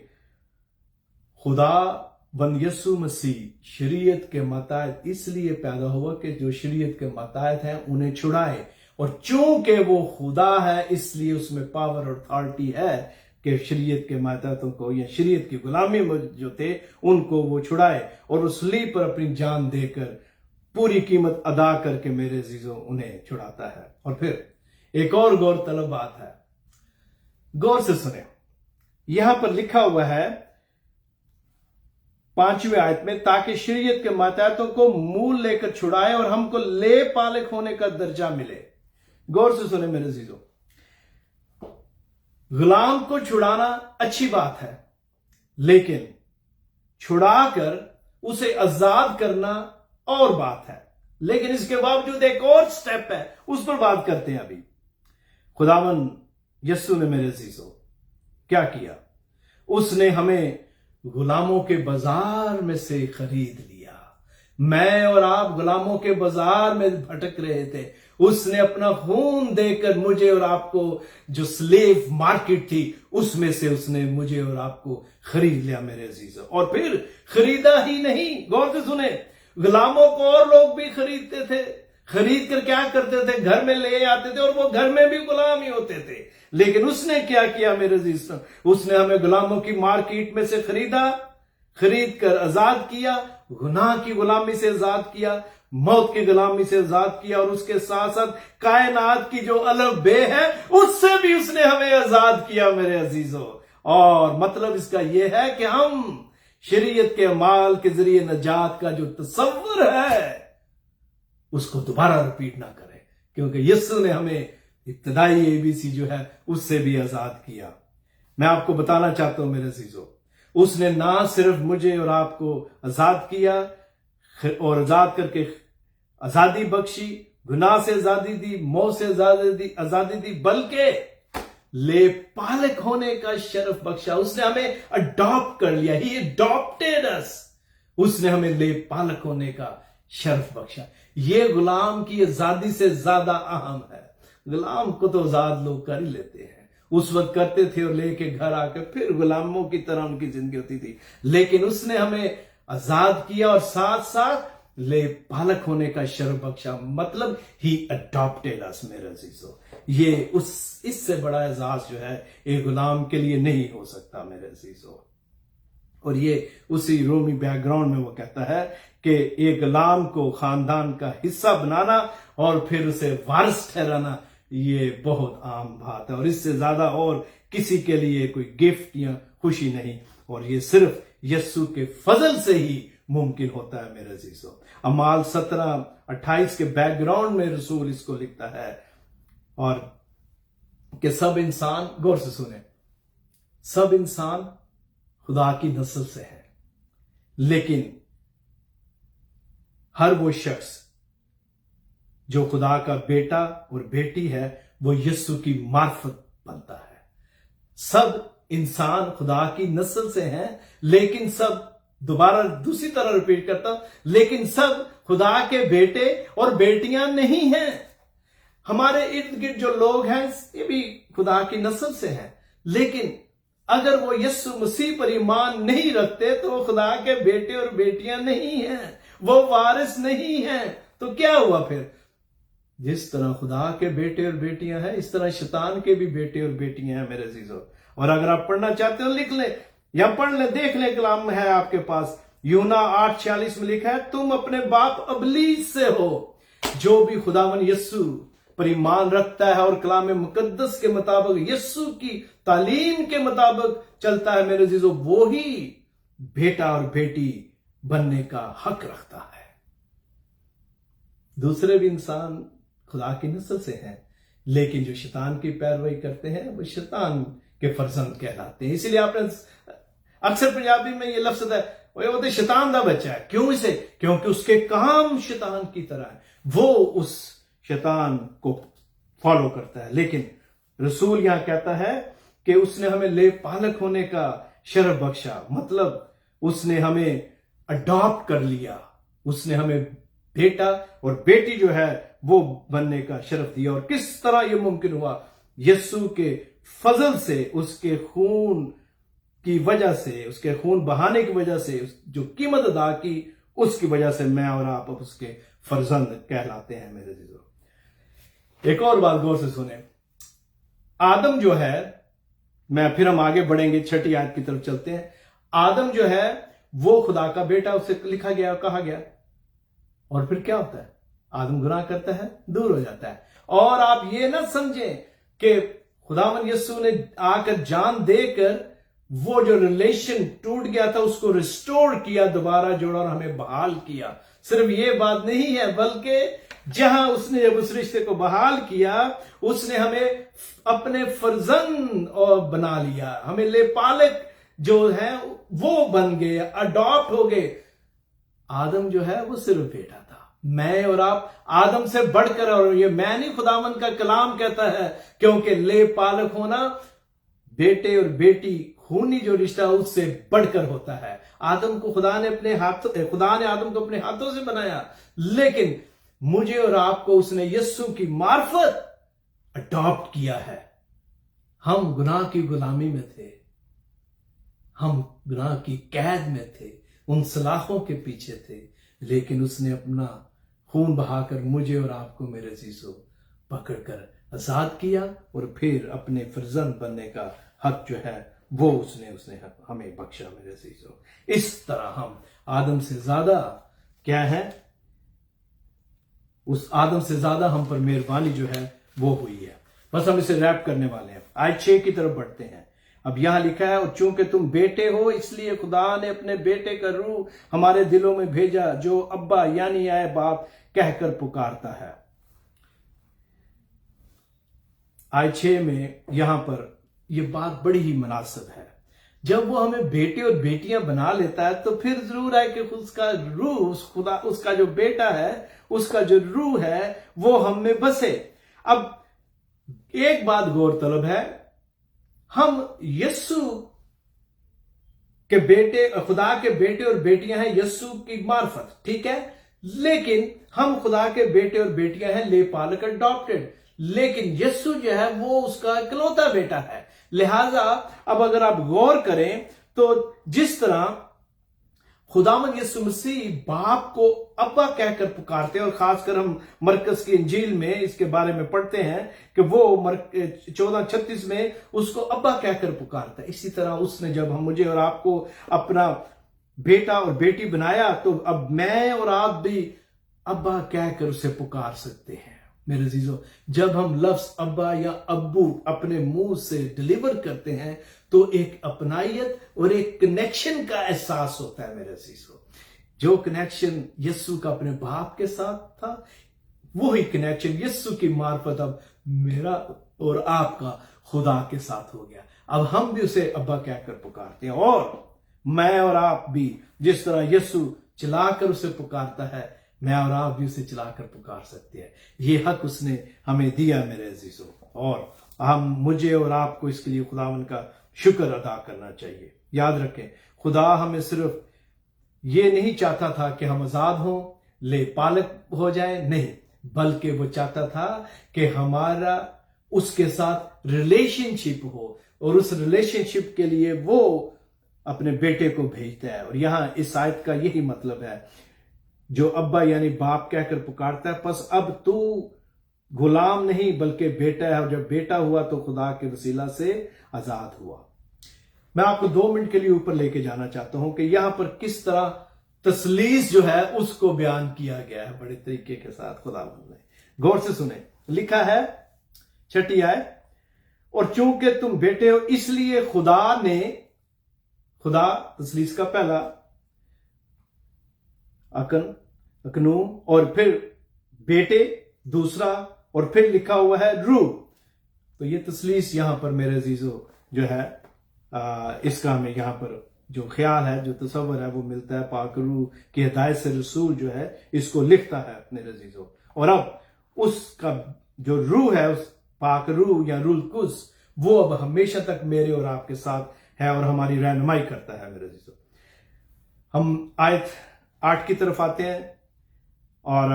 खुदा बंद यीशु मसीह शरीयत के मुताबिक इसलिए पैदा हुआ कि जो शरीयत के मुताबिक है उन्हें छुड़ाए, और चूंकि वो खुदा है इसलिए उसमें पावर और अथॉरिटी है कि शरीयत के मुताबिक को या शरीयत की गुलामी में जो थे उनको वो छुड़ाए, और उस सलीब पर अपनी जान देकर पूरी कीमत अदा करके मेरे अजीजों उन्हें छुड़ाता है। और फिर एक और गौर तलब बात है, गौर से सुने, यहां पर लिखा हुआ है 5वीं आयत में, ताकि शरीयत के मातहतों को मूल लेकर छुड़ाए और हमको ले पालक होने का दर्जा मिले। गौर से सुने मेरे अजीजों, गुलाम को छुड़ाना अच्छी बात है, लेकिन छुड़ाकर उसे आजाद करना और बात है। लेकिन इसके बावजूद एक और स्टेप है, उस पर बात करते हैं अभी। खुदावन यीशु ने मेरे अजीजों क्या किया, उसने हमें गुलामों के बाजार में से खरीद लिया। मैं और आप गुलामों के बाजार में भटक रहे थे, उसने अपना खून देकर मुझे और आपको, जो स्लेव मार्केट थी उसमें से उसने मुझे और आपको खरीद लिया मेरे अजीजों। और फिर खरीदा ही नहीं, गौर से सुने, गुलामों को और लोग भी खरीदते थे, खरीद कर क्या करते थे, घर में ले आते थे और वो घर में भी गुलाम ही होते थे। लेकिन उसने क्या किया मेरे अजीज, उसने हमें गुलामों की मार्केट में से खरीद कर आजाद किया, गुनाह की गुलामी से आजाद किया, मौत की गुलामी से आजाद किया, और उसके साथ साथ कायनात की जो अलग बे है उससे भी उसने हमें आजाद किया मेरे अजीजों। और मतलब इसका यह है कि हम शरीयत के अमाल के जरिए नजात का जो तसव्वुर है उसको दोबारा रिपीट ना करें, क्योंकि यीशु ने हमें इब्तिदाई एबीसी जो है उससे भी आजाद किया। मैं आपको बताना चाहता हूं मेरे अजीजों, उसने ना सिर्फ मुझे और आपको आजाद किया और आजाद करके आजादी बख्शी, गुनाह से आजादी दी, मौत से आजादी दी, बल्कि ले पालक होने का शर्फ बख्शा। उसने हमें अडॉप्ट कर लिया, ही अडॉप्टेड अस, उसने हमें ले पालक होने का शर्फ बख्शा। ये गुलाम की आजादी से ज्यादा अहम है। गुलाम को तो आजाद लोग कर ही लेते हैं, उस वक्त करते थे और लेके घर आकर फिर गुलामों की तरह उनकी जिंदगी होती थी, लेकिन उसने हमें आजाद किया और साथ साथ ले पालक होने का शर्फ बख्शा, मतलब ही अडॉप्टेड अस मेरे अजीजों। ये इससे बड़ा एजाज जो है एक गुलाम के लिए नहीं हो सकता मेरे अजीजों। और ये उसी रोमी बैकग्राउंड में वो कहता है कि एक गुलाम को खानदान का हिस्सा बनाना और फिर उसे वारिस ठहराना, ये बहुत आम बात है, और इससे ज्यादा और किसी के लिए कोई गिफ्ट या खुशी नहीं, और ये सिर्फ यस्सु के फजल से ही मुमकिन होता है मेरे अजीजों। अमाल 17:28 के बैकग्राउंड में रसूल इसको लिखता है, और कि सब इंसान, गौर से सुने, सब इंसान खुदा की नस्ल से है, लेकिन हर वो शख्स जो खुदा का बेटा और बेटी है वो यीशु की मार्फत बनता है। सब इंसान खुदा की नस्ल से हैं, लेकिन सब, दोबारा दूसरी तरह रिपीट करता हूं, लेकिन सब खुदा के बेटे और बेटियां नहीं हैं। हमारे इर्द गिर्द जो लोग हैं ये भी खुदा की नस्ल से हैं, लेकिन अगर वो यीशु मसीह पर ईमान नहीं रखते तो वो खुदा के बेटे और बेटियां नहीं हैं, वो वारिस नहीं हैं। तो क्या हुआ फिर? जिस तरह खुदा के बेटे और बेटियां हैं, इस तरह शैतान के भी बेटे और बेटियां हैं मेरे अजीजों। और अगर आप पढ़ना चाहते हो लिख ले या पढ़ ले, देख ले, कलाम है आपके पास। यूना 8:46 में लिखा है, तुम अपने बाप अबलीस से हो, जो भी खुदावन यीशु पर ईमान रखता है और कलाम मुकद्दस के मुताबिक यीशु की तालीम के मुताबिक चलता है मेरे अजीजों, वो ही बेटा और बेटी बनने का हक रखता है। दूसरे भी इंसान खुदा की नस्ल से हैं, लेकिन जो शैतान की पैरवी करते हैं वो शैतान के फर्जंद कहलाते हैं। इसीलिए आपने अक्सर पंजाबी में ये लफ्ज है, वो तो शैतान का बच्चा है। क्यों इसे? क्योंकि उसके काम शैतान की तरह है, वो उस शैतान को फॉलो करता है। लेकिन रसूल यहां कहता है कि उसने हमें ले पालक होने का शरफ बख्शा, मतलब उसने हमें अडॉप्ट कर लिया, उसने हमें बेटा और बेटी जो है वो बनने का शरफ दिया। और किस तरह यह मुमकिन हुआ? यीशु के फजल से, उसके खून की वजह से, उसके खून बहाने की वजह से, जो कीमत अदा की, उसकी वजह से मैं और आप अब उसके फर्जंद कहलाते हैं मेरे अजीजों। एक और बात गौर से सुने, आदम जो है, फिर हम आगे बढ़ेंगे, 6ठी आयत की तरफ चलते हैं। आदम जो है वो खुदा का बेटा, उसे लिखा गया, कहा गया। और फिर क्या होता है? आदम गुनाह करता है, दूर हो जाता है। और आप ये ना समझें कि खुदावन यीशु ने आकर जान देकर वो जो रिलेशन टूट गया था उसको रिस्टोर किया, दोबारा जोड़ा और हमें बहाल किया। सिर्फ ये बात नहीं है, बल्कि जहां उसने जब उस रिश्ते को बहाल किया, उसने हमें अपने फर्जंद और बना लिया, हमें ले पालक जो है वो बन गए, अडॉप्ट हो गए। आदम जो है वो सिर्फ बेटा था, मैं और आप आदम से बढ़कर, और ये मैं नहीं, खुदावन का कलाम कहता है, क्योंकि ले पालक होना बेटे और बेटी खूनी जो रिश्ता उससे बढ़कर होता है। आदम को खुदा ने आदम को अपने हाथों से बनाया, लेकिन मुझे और आपको उसने यीशु की मार्फत अडॉप्ट किया है। हम गुनाह की गुलामी में थे, हम गुनाह की कैद में थे, उन सलाखों के पीछे थे, लेकिन उसने अपना खून बहाकर मुझे और आपको मेरे अजीजों पकड़कर आजाद किया, और फिर अपने फर्जंद बनने का हक जो है वो उसने हमें बख्शा मेरे अजीजों। इस तरह हम आदम से ज्यादा क्या है, उस आदम से ज्यादा हम पर मेहरबानी जो है वो हुई है। बस हम इसे रैप करने वाले हैं। आयत 6 की तरफ बढ़ते हैं। अब यहां लिखा है, और चूंकि तुम बेटे हो इसलिए खुदा ने अपने बेटे का रूह हमारे दिलों में भेजा, जो अब्बा यानी आए बाप कहकर पुकारता है। आयत 6 में यहां पर यह बात बड़ी ही मुनासिब है। जब वो हमें बेटे और बेटियां बना लेता है तो फिर जरूर है कि उसका रूह, खुदा, उसका जो बेटा है, उसका जो रूह है वो हम में बसे। अब एक बात गौरतलब है, हम यीशु के बेटे, खुदा के बेटे और बेटियां हैं यीशु की मार्फत, ठीक है, लेकिन हम खुदा के बेटे और बेटियां हैं ले पालक, अडॉप्टेड। लेकिन यीशु जो है वो उसका इकलौता बेटा है। लिहाजा अब अगर आप गौर करें तो जिस तरह खुदावंद यीशु मसीह बाप को अब्बा कहकर पुकारते हैं, और खासकर हम मरकस की इंजील में इसके बारे में पढ़ते हैं कि वो 14:36 में उसको अब्बा कहकर पुकारता है। इसी तरह उसने जब हम मुझे और आपको अपना बेटा और बेटी बनाया, तो अब मैं और आप भी अब्बा कहकर उसे पुकार सकते हैं मेरे अजीजों। जब हम लफ्ज अब्बा या अब्बू अपने मुंह से डिलीवर करते हैं तो एक अपनाइयत और एक कनेक्शन का एहसास होता है मेरे अजीजों। जो कनेक्शन यीशु का अपने बाप के साथ था, वही कनेक्शन यीशु की मार्फत अब मेरा और आपका खुदा के साथ हो गया। अब हम भी उसे अब्बा कहकर पुकारते हैं, और मैं और आप भी जिस तरह यीशु चलाकर उसे पुकारता है, मैं और आप भी उसे चलाकर पुकार सकते हैं। ये हक उसने हमें दिया मेरे अजीजों, और हम मुझे और आपको इसके लिए खुदावन का शुक्र अदा करना चाहिए। याद रखें, खुदा हमें सिर्फ ये नहीं चाहता था कि हम आजाद हों, ले पालक हो जाए, नहीं, बल्कि वो चाहता था कि हमारा उसके साथ रिलेशनशिप हो, और उस रिलेशनशिप के लिए वो अपने बेटे को भेजता है। और यहां इस आयत का यही मतलब है, जो अब्बा यानी बाप कहकर पुकारता है, बस अब तू गुलाम नहीं बल्कि बेटा है, और जब बेटा हुआ तो खुदा के वसीला से आजाद हुआ। मैं आपको 2 मिनट के लिए ऊपर लेके जाना चाहता हूं कि यहां पर किस तरह तसलीस जो है उसको बयान किया गया है बड़े तरीके के साथ खुदावंद ने। गौर से सुने, लिखा है 6 आयत, और चूंकि तुम बेटे हो इसलिए खुदा तस्लीस का पहला अकनूम, और फिर बेटे दूसरा, और फिर लिखा हुआ है रूह। तो ये तस्लीस यहां पर मेरे अजीजों जो है इसका हमें यहां पर जो ख्याल है, जो तस्वर है वो मिलता है पाक रूह की हिदायत से। रसूल जो है इसको लिखता है अपने अजीजों, और अब उसका जो रूह है, उस पाक रूह या रूह कुद्स, वो अब हमेशा तक मेरे और आपके साथ है और हमारी रहनुमाई करता है मेरे अजीजों। हम आयत 8 की तरफ आते हैं, और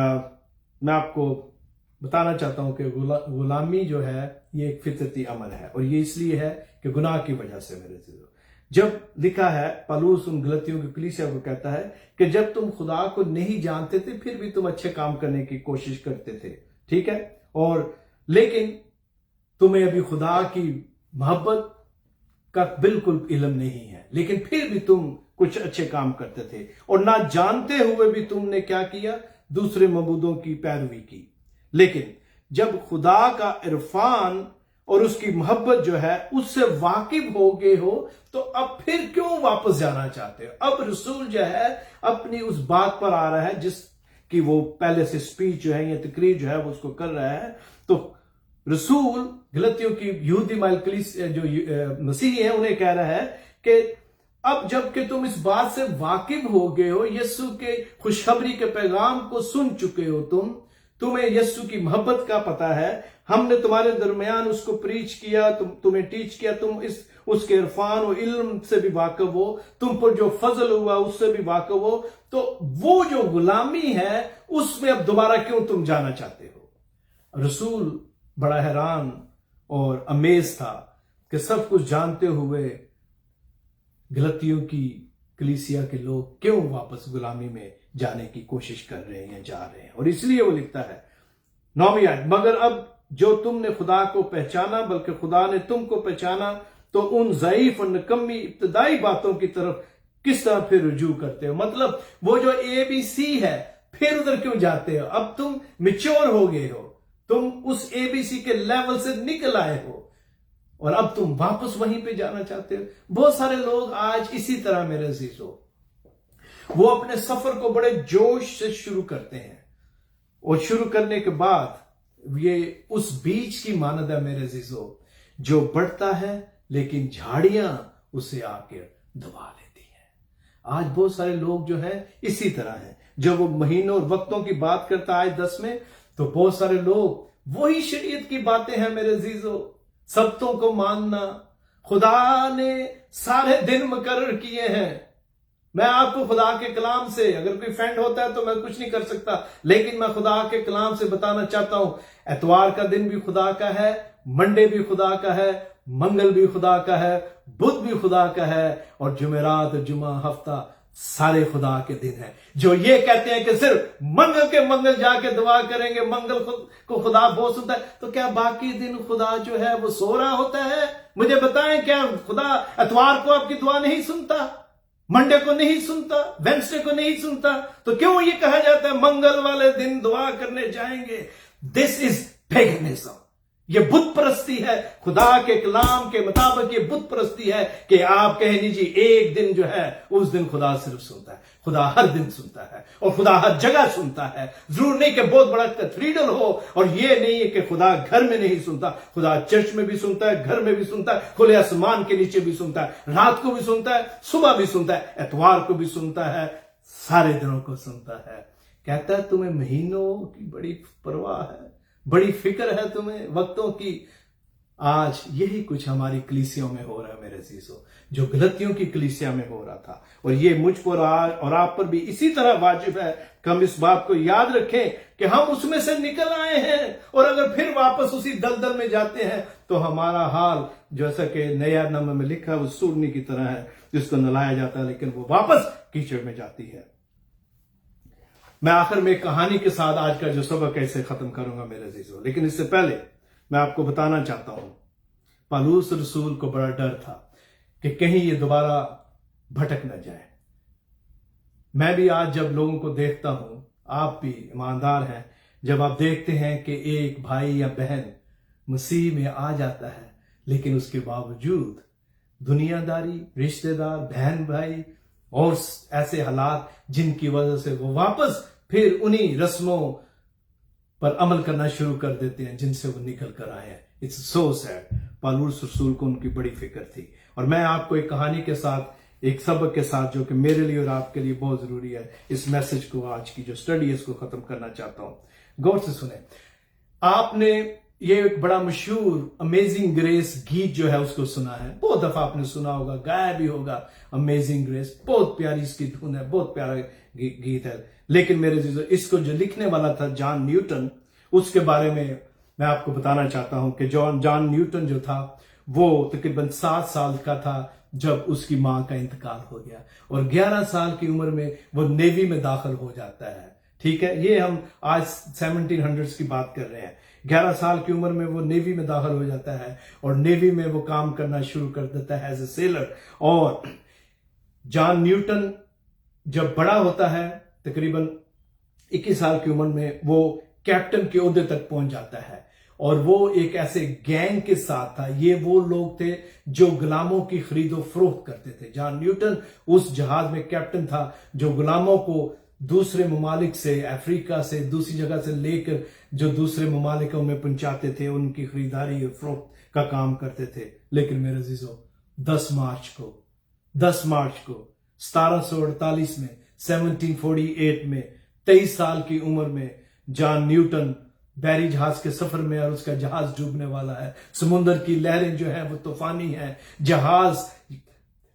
मैं आपको बताना चाहता हूं कि गुलामी जो है ये एक फितरती अमल है, और ये इसलिए है कि गुनाह की वजह से मेरे अजीजों। जब लिखा है, पौलुस उन गलतियों की कलीसिया को कहता है कि जब तुम खुदा को नहीं जानते थे फिर भी तुम अच्छे काम करने की कोशिश करते थे, ठीक है, और लेकिन तुम्हें अभी खुदा की मोहब्बत का बिल्कुल इल्म नहीं है, लेकिन फिर भी तुम कुछ अच्छे काम करते थे, और ना जानते हुए भी तुमने क्या किया, दूसरे मबूदों की पैरवी की। लेकिन जब खुदा का इरफान और उसकी मोहब्बत जो है उससे वाकिफ हो गए हो, तो अब फिर क्यों वापस जाना चाहते हो। अब रसूल जो है अपनी उस बात पर आ रहा है जिसकी वो पहले से स्पीच जो है या तकरीर जो है वो उसको कर रहा है। तो रसूल गलतियों की यहूदी माइलकलीस जो मसीही है उन्हें कह रहा है कि अब जबकि तुम इस बात से वाकिफ हो गए हो, यीशु के खुशखबरी के पैगाम को सुन चुके हो, तुम्हें यीशु की मोहब्बत का पता है, हमने तुम्हारे दरमियान उसको प्रीच किया, तुम्हें टीच किया, तुम उसके इरफान और इल्म से भी वाकिफ हो, तुम पर जो फजल हुआ उससे भी वाकिफ हो, तो वो जो गुलामी है उसमें अब दोबारा क्यों तुम जाना चाहते हो। रसूल बड़ा हैरान और अमेज था कि सब कुछ जानते हुए गलतियों की कलीसिया के लोग क्यों वापस गुलामी में जाने की कोशिश कर रहे हैं या जा रहे हैं। और इसलिए वो लिखता है 9वीं आयत, मगर अब जो तुमने खुदा को पहचाना, बल्कि खुदा ने तुमको पहचाना, तो उन ज़ईफ और निकम्मी इब्तदाई बातों की तरफ किस तरह फिर रुजू करते हो। मतलब वो जो ABC है फिर उधर क्यों जाते हो। अब तुम मिच्योर हो गए हो, तुम उस ABC के लेवल से निकल आए हो, और अब तुम वापस वहीं पे जाना चाहते हो। बहुत सारे लोग आज इसी तरह मेरे अजीजों, वो अपने सफर को बड़े जोश से शुरू करते हैं, और शुरू करने के बाद ये उस बीज की मानद है मेरे अजीजों, जो बढ़ता है लेकिन झाड़ियां उसे आके दबा लेती हैं। आज बहुत सारे लोग जो है इसी तरह हैं। जब वो महीनों और वक्तों की बात करता है 10 में, तो बहुत सारे लोग वही शरीयत की बातें हैं मेरे अजीजों, सबतों को मानना, खुदा ने सारे दिन मुकर्रर किए हैं। मैं आपको खुदा के कलाम से, अगर कोई फ्रेंड होता है तो मैं कुछ नहीं कर सकता, लेकिन मैं खुदा के कलाम से बताना चाहता हूं, एतवार का दिन भी खुदा का है, मंडे भी खुदा का है, मंगल भी खुदा का है, बुध भी खुदा का है, और जुमेरात, जुमा, हफ्ता सारे खुदा के दिन है। जो ये कहते हैं कि सिर्फ मंगल के मंगल जाके दुआ करेंगे, मंगल को खुदा बहुत सुनता है, तो क्या बाकी दिन खुदा जो है वो सो रहा होता है। मुझे बताएं, क्या खुदा एतवार को आपकी दुआ नहीं सुनता, मंडे को नहीं सुनता, वेंसडे को नहीं सुनता। तो क्यों ये कहा जाता है मंगल वाले दिन दुआ करने जाएंगे। दिस इज पेगनिज्म, ये बुत परस्ती है। खुदा के कलाम के मुताबिक ये बुत परस्ती है कि आप कहें नहीं जी एक दिन जो है उस दिन खुदा सिर्फ सुनता है। खुदा हर दिन सुनता है, और खुदा हर जगह सुनता है। जरूर नहीं कि बहुत बड़ा कैथेड्रल हो, और ये नहीं है कि खुदा घर में नहीं सुनता। खुदा चर्च में भी सुनता है, घर में भी सुनता है, खुले आसमान के नीचे भी सुनता है, रात को भी सुनता है, सुबह भी सुनता है, एतवार को भी सुनता है, सारे दिनों को सुनता है। कहता है तुम्हें महीनों की बड़ी परवाह है, बड़ी फिक्र है तुम्हें वक्तों की। आज यही कुछ हमारी कलीसियों में हो रहा है मेरे अजीजों, जो गलतियों की कलीसिया में हो रहा था, और ये मुझ पर और आप पर भी इसी तरह वाजिब है कि हम इस बात को याद रखें कि हम उसमें से निकल आए हैं, और अगर फिर वापस उसी दलदल में जाते हैं तो हमारा हाल जैसा कि नया नामे में लिखा है वो सूरनी की तरह है जिसको नलाया जाता है लेकिन वो वापस कीचड़ में जाती है। मैं आखिर में कहानी के साथ आज का जो सबक है इसे खत्म करूंगा मेरे अजीजों, लेकिन इससे पहले मैं आपको बताना चाहता हूं, पौलुस रसूल को बड़ा डर था कि कहीं ये दोबारा भटक न जाए। मैं भी आज जब लोगों को देखता हूं, आप भी ईमानदार हैं, जब आप देखते हैं कि एक भाई या बहन मसीह में आ जाता है, लेकिन उसके बावजूद दुनियादारी, रिश्तेदार, बहन भाई और ऐसे हालात जिनकी वजह से वो वापस फिर उन्हीं रस्मों पर अमल करना शुरू कर देते हैं जिनसे वो निकल कर आए हैं। It's so sad. पौलुस रसूल को उनकी बड़ी फिक्र थी। और मैं आपको एक कहानी के साथ, एक सबक के साथ, जो कि मेरे लिए और आपके लिए बहुत जरूरी है, इस मैसेज को, आज की जो स्टडी है, इसको खत्म करना चाहता हूं। गौर से सुने। आपने ये एक बड़ा मशहूर अमेजिंग ग्रेस गीत जो है उसको सुना है, बहुत दफा आपने सुना होगा, गाया भी होगा। अमेजिंग ग्रेस बहुत प्यारी इसकी धुन है, बहुत प्यारा गीत है। लेकिन मेरे जीजो, इसको जो लिखने वाला था जॉन न्यूटन, उसके बारे में मैं आपको बताना चाहता हूं कि जॉन न्यूटन जो था वो तकरीबन 7 साल का था जब उसकी मां का इंतकाल हो गया, और 11 साल की उम्र में वो नेवी में दाखिल हो जाता है। ठीक है, ये हम आज 1700s की बात कर रहे हैं। 11 साल की उम्र में वो नेवी में दाखिल हो जाता है और नेवी में वो काम करना शुरू कर देता है एज ए सेलर। और जॉन न्यूटन जब बड़ा होता है, तकरीबन 21 साल की उम्र में, वो कैप्टन के ओहदे तक पहुंच जाता है। और वो एक ऐसे गैंग के साथ था। ये वो लोग थे जो गुलामों की खरीदो फरोख्त करते थे। जॉन न्यूटन उस जहाज में कैप्टन था जो गुलामों को दूसरे ममालिक से, अफ्रीका से, दूसरी जगह से लेकर जो दूसरे ममालिकों में पहुंचाते थे, उनकी खरीदारी और फरोख्त का काम करते थे। लेकिन मेरे अजीजों, 10 मार्च को 1748 में, 1748 में, 23 साल की उम्र में जॉन न्यूटन बैरी जहाज के सफर में, और उसका जहाज डूबने वाला है। समुद्र की लहरें जो है वो तूफानी है, जहाज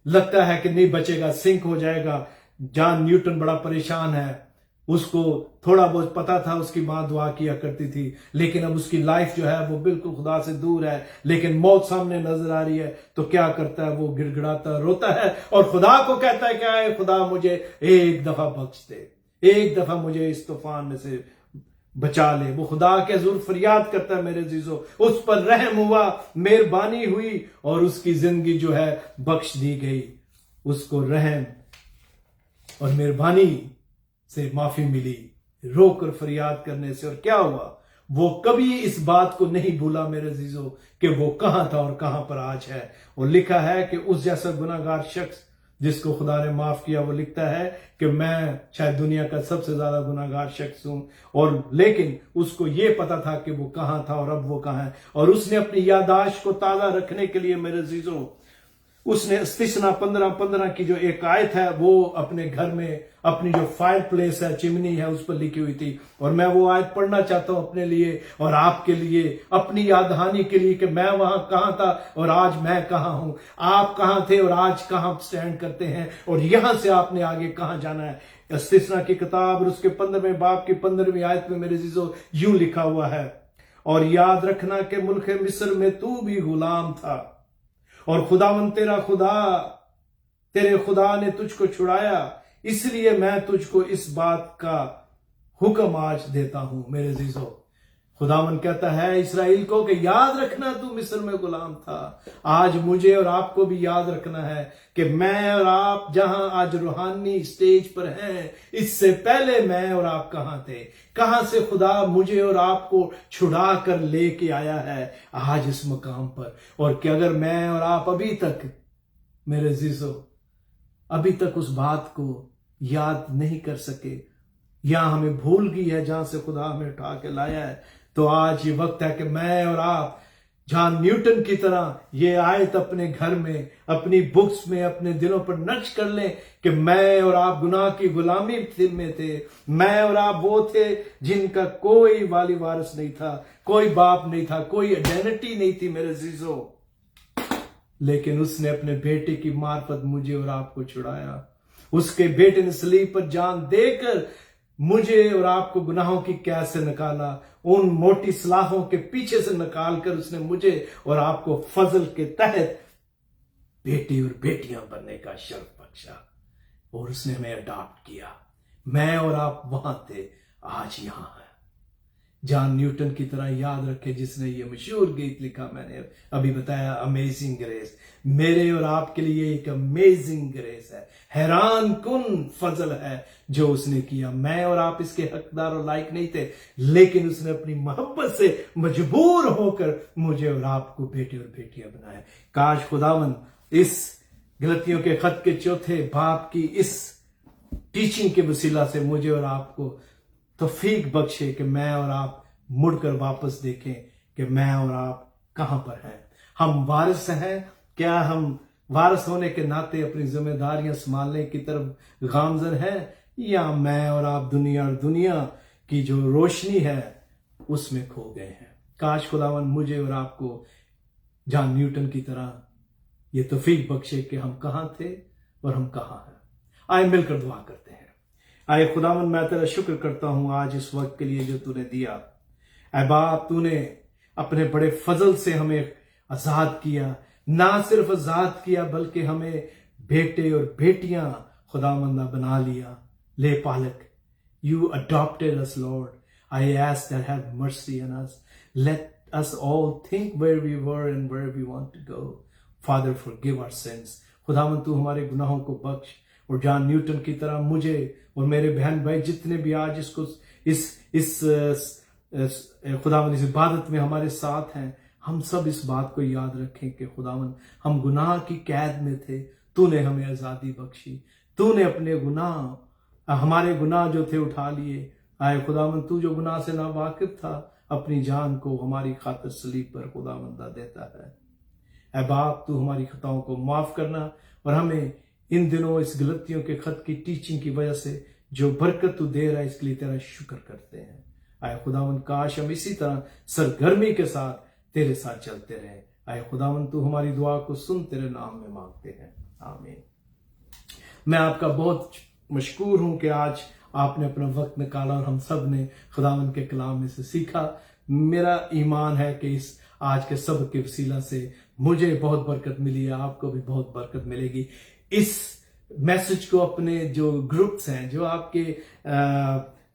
लगता है कि नहीं बचेगा, सिंक हो जाएगा। जॉन न्यूटन बड़ा परेशान है। उसको थोड़ा बहुत पता था, उसकी मां दुआ किया करती थी, लेकिन अब उसकी लाइफ जो है वो बिल्कुल खुदा से दूर है। लेकिन मौत सामने नजर आ रही है, तो क्या करता है वो? गिड़गिड़ाता रोता है और खुदा को कहता है क्या है, खुदा मुझे एक दफा बख्श दे, एक दफा मुझे इस तूफान में से बचा ले। वो खुदा के हुजूर फरियाद करता है मेरे अजीजों, उस पर रहम हुआ, मेहरबानी हुई और उसकी जिंदगी जो है बख्श दी गई। उसको रहम और मेहरबानी से माफी मिली, रोकर फरियाद करने से। और क्या हुआ? वो कभी इस बात को नहीं भूला मेरे अजीजों कि वो कहां था और कहां पर आज है। और लिखा है कि उस जैसा गुनाहगार शख्स जिसको खुदा ने माफ किया, वो लिखता है कि मैं शायद दुनिया का सबसे ज्यादा गुनाहगार शख्स हूं। और लेकिन उसको ये पता था कि वो कहां था और अब वो कहां है। और उसने अपनी याददाश्त को ताजा रखने के लिए मेरे अजीजों, उसने इस्तिस्ना 15:15 की जो एक आयत है वो अपने घर में, अपनी जो फायर प्लेस है, चिमनी है, उस पर लिखी हुई थी। और मैं वो आयत पढ़ना चाहता हूं अपने लिए और आपके लिए, अपनी याद दहानी के लिए कि मैं वहां कहां था और आज मैं कहां हूं, आप कहां थे और आज कहां स्टैंड करते हैं, और यहां से आपने आगे कहां जाना है। इस्तिस्ना की किताब और उसके 15वें बाब की 15वीं आयत में मेरे अजीजों यूं लिखा हुआ है, और याद रखना कि मुल्क मिस्र में तू भी गुलाम था और खुदावन तेरा खुदा, तेरे खुदा ने तुझको छुड़ाया, इसलिए मैं तुझको इस बात का हुक्म आज देता हूं। मेरे अजीजों, खुदावन कहता है इसराइल को कि याद रखना तू मिस्र में गुलाम था। आज मुझे और आपको भी याद रखना है कि मैं और आप जहां आज रूहानी स्टेज पर हैं, इससे पहले मैं और आप कहां थे, कहां से खुदा मुझे और आपको छुड़ा कर लेके आया है आज इस मकाम पर। और कि अगर मैं और आप अभी तक, मेरे अजीजों, अभी तक उस बात को याद नहीं कर सके या हमें भूल गई है जहां से खुदा हमें उठा के लाया है, तो आज ये वक्त है कि मैं और आप जॉन न्यूटन की तरह ये आयत अपने घर में, अपनी बुक्स में, अपने दिलों पर नक्श कर लें कि मैं और आप गुनाह की गुलामी में थे। मैं और आप वो थे जिनका कोई वाली वारिस नहीं था, कोई बाप नहीं था, कोई आइडेंटिटी नहीं थी मेरे अजीजों। लेकिन उसने अपने बेटे की मार्फत मुझे और आपको छुड़ाया। उसके बेटे ने सलीब पर जान देकर मुझे और आपको गुनाहों की कैद से निकाला, उन मोटी सलाखों के पीछे से निकाल कर उसने मुझे और आपको फजल के तहत बेटी और बेटियां बनने का शर्फ बख्शा और उसने हमें अडॉप्ट किया। मैं और आप वहां थे, आज यहां है। जॉन न्यूटन की तरह याद रखे जिसने ये मशहूर गीत लिखा, मैंने अभी बताया, अमेजिंग ग्रेस। मेरे और आपके लिए एक अमेजिंग ग्रेस है। हैरान कुन फजल है जो उसने किया। मैं और आप इसके हकदार और लायक नहीं थे, लेकिन उसने अपनी मोहब्बत से मजबूर होकर मुझे और आपको बेटे और बेटियां बनाया। काश खुदावन इस गलतियों के खत के चौथे बाप की इस टीचिंग के वसीला से मुझे और आपको तौफीक बख्शे कि मैं और आप मुड़कर वापस देखें कि मैं और आप कहां पर हैं। हम वारिस हैं, क्या हम वारिस होने के नाते अपनी जिम्मेदारियां संभालने की तरफ गामजन हैं, या मैं और आप दुनिया की जो रोशनी है उसमें खो गए हैं। काश खुदावन मुझे और आपको जॉन न्यूटन की तरह ये तौफीक बख्शे कि हम कहां थे और हम कहां हैं। आए मिलकर दुआ करते हैं। आए खुदावन, मैं तेरा शुक्र करता हूं आज इस वक्त के लिए जो तूने दिया। ऐ बाप, तूने अपने बड़े फजल से हमें आजाद किया, ना सिर्फ आजाद किया बल्कि हमें बेटे और बेटियां खुदावंदा बना लिया। ले पालक, you adopted us, Lord. I ask that have mercy on us. Let us all think where we were and where we want to go. Father, forgive our sins. खुदावंद तू हमारे गुनाहों को बख्श, और जॉन न्यूटन की तरह मुझे और मेरे बहन भाई जितने भी आज खुदावंद इस इबादत में हमारे साथ हैं, हम सब इस बात को याद रखें कि खुदावंद हम गुनाह की कैद में थे, तूने हमें आजादी बख्शी, तूने अपने हमारे गुनाह जो थे उठा लिए। आए खुदावंद, तू जो गुनाह से ना वाकिफ था अपनी जान को हमारी खातिर सलीब पर खुदावंदा देता है। ऐ बाप, तू हमारी खताओं को माफ करना और हमें इन दिनों इस गलतियों के खत की टीचिंग की वजह से जो बरकत तू दे रहा है इसके लिए तेरा शुक्र करते हैं। आए खुदावंद, काश हम इसी तरह सरगर्मी के साथ तेरे साथ चलते रहे। आए खुदावंद, तू हमारी दुआ को सुन, तेरे नाम में मांगते हैं, आमीन। मैं आपका बहुत मशकूर हूं कि आज आपने अपना वक्त निकाला और हम सब ने खुदावंद के कलाम में से सीखा। मेरा ईमान है कि इस आज के सबक के वसीला से मुझे बहुत बरकत मिली है, आपको भी बहुत बरकत मिलेगी। इस मैसेज को अपने जो ग्रुप्स हैं, जो आपके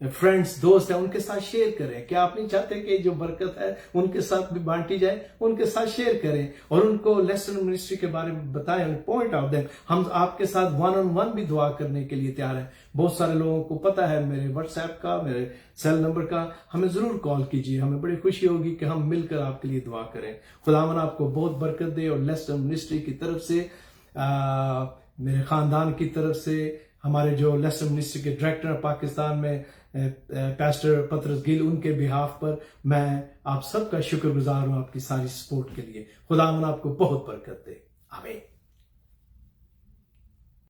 फ्रेंड्स दोस्त हैं, उनके साथ शेयर करें। क्या आप नहीं चाहते कि जो बरकत है उनके साथ भी बांटी जाए? उनके साथ शेयर करें और उनको लेसन मिनिस्ट्री के बारे में बताएं, पॉइंट आउट दें। हम आपके साथ 1-on-1 भी दुआ करने के लिए तैयार हैं। बहुत सारे लोगों को पता है मेरे व्हाट्सएप का, मेरे सेल नंबर का। हमें जरूर कॉल कीजिए, हमें बड़ी खुशी होगी कि हम मिलकर आपके लिए दुआ करें। खुदावन आपको बहुत बरकत दे। और लेसन मिनिस्ट्री की तरफ से, मेरे खानदान की तरफ से, हमारे जो लेसन मिनिस्ट्री के डायरेक्टर पाकिस्तान में पास्टर पतरस गिल, उनके बिहाफ पर मैं आप सबका शुक्रगुजार हूं आपकी सारी सपोर्ट के लिए। खुदावन आपको बहुत बरकत दे, आमीन।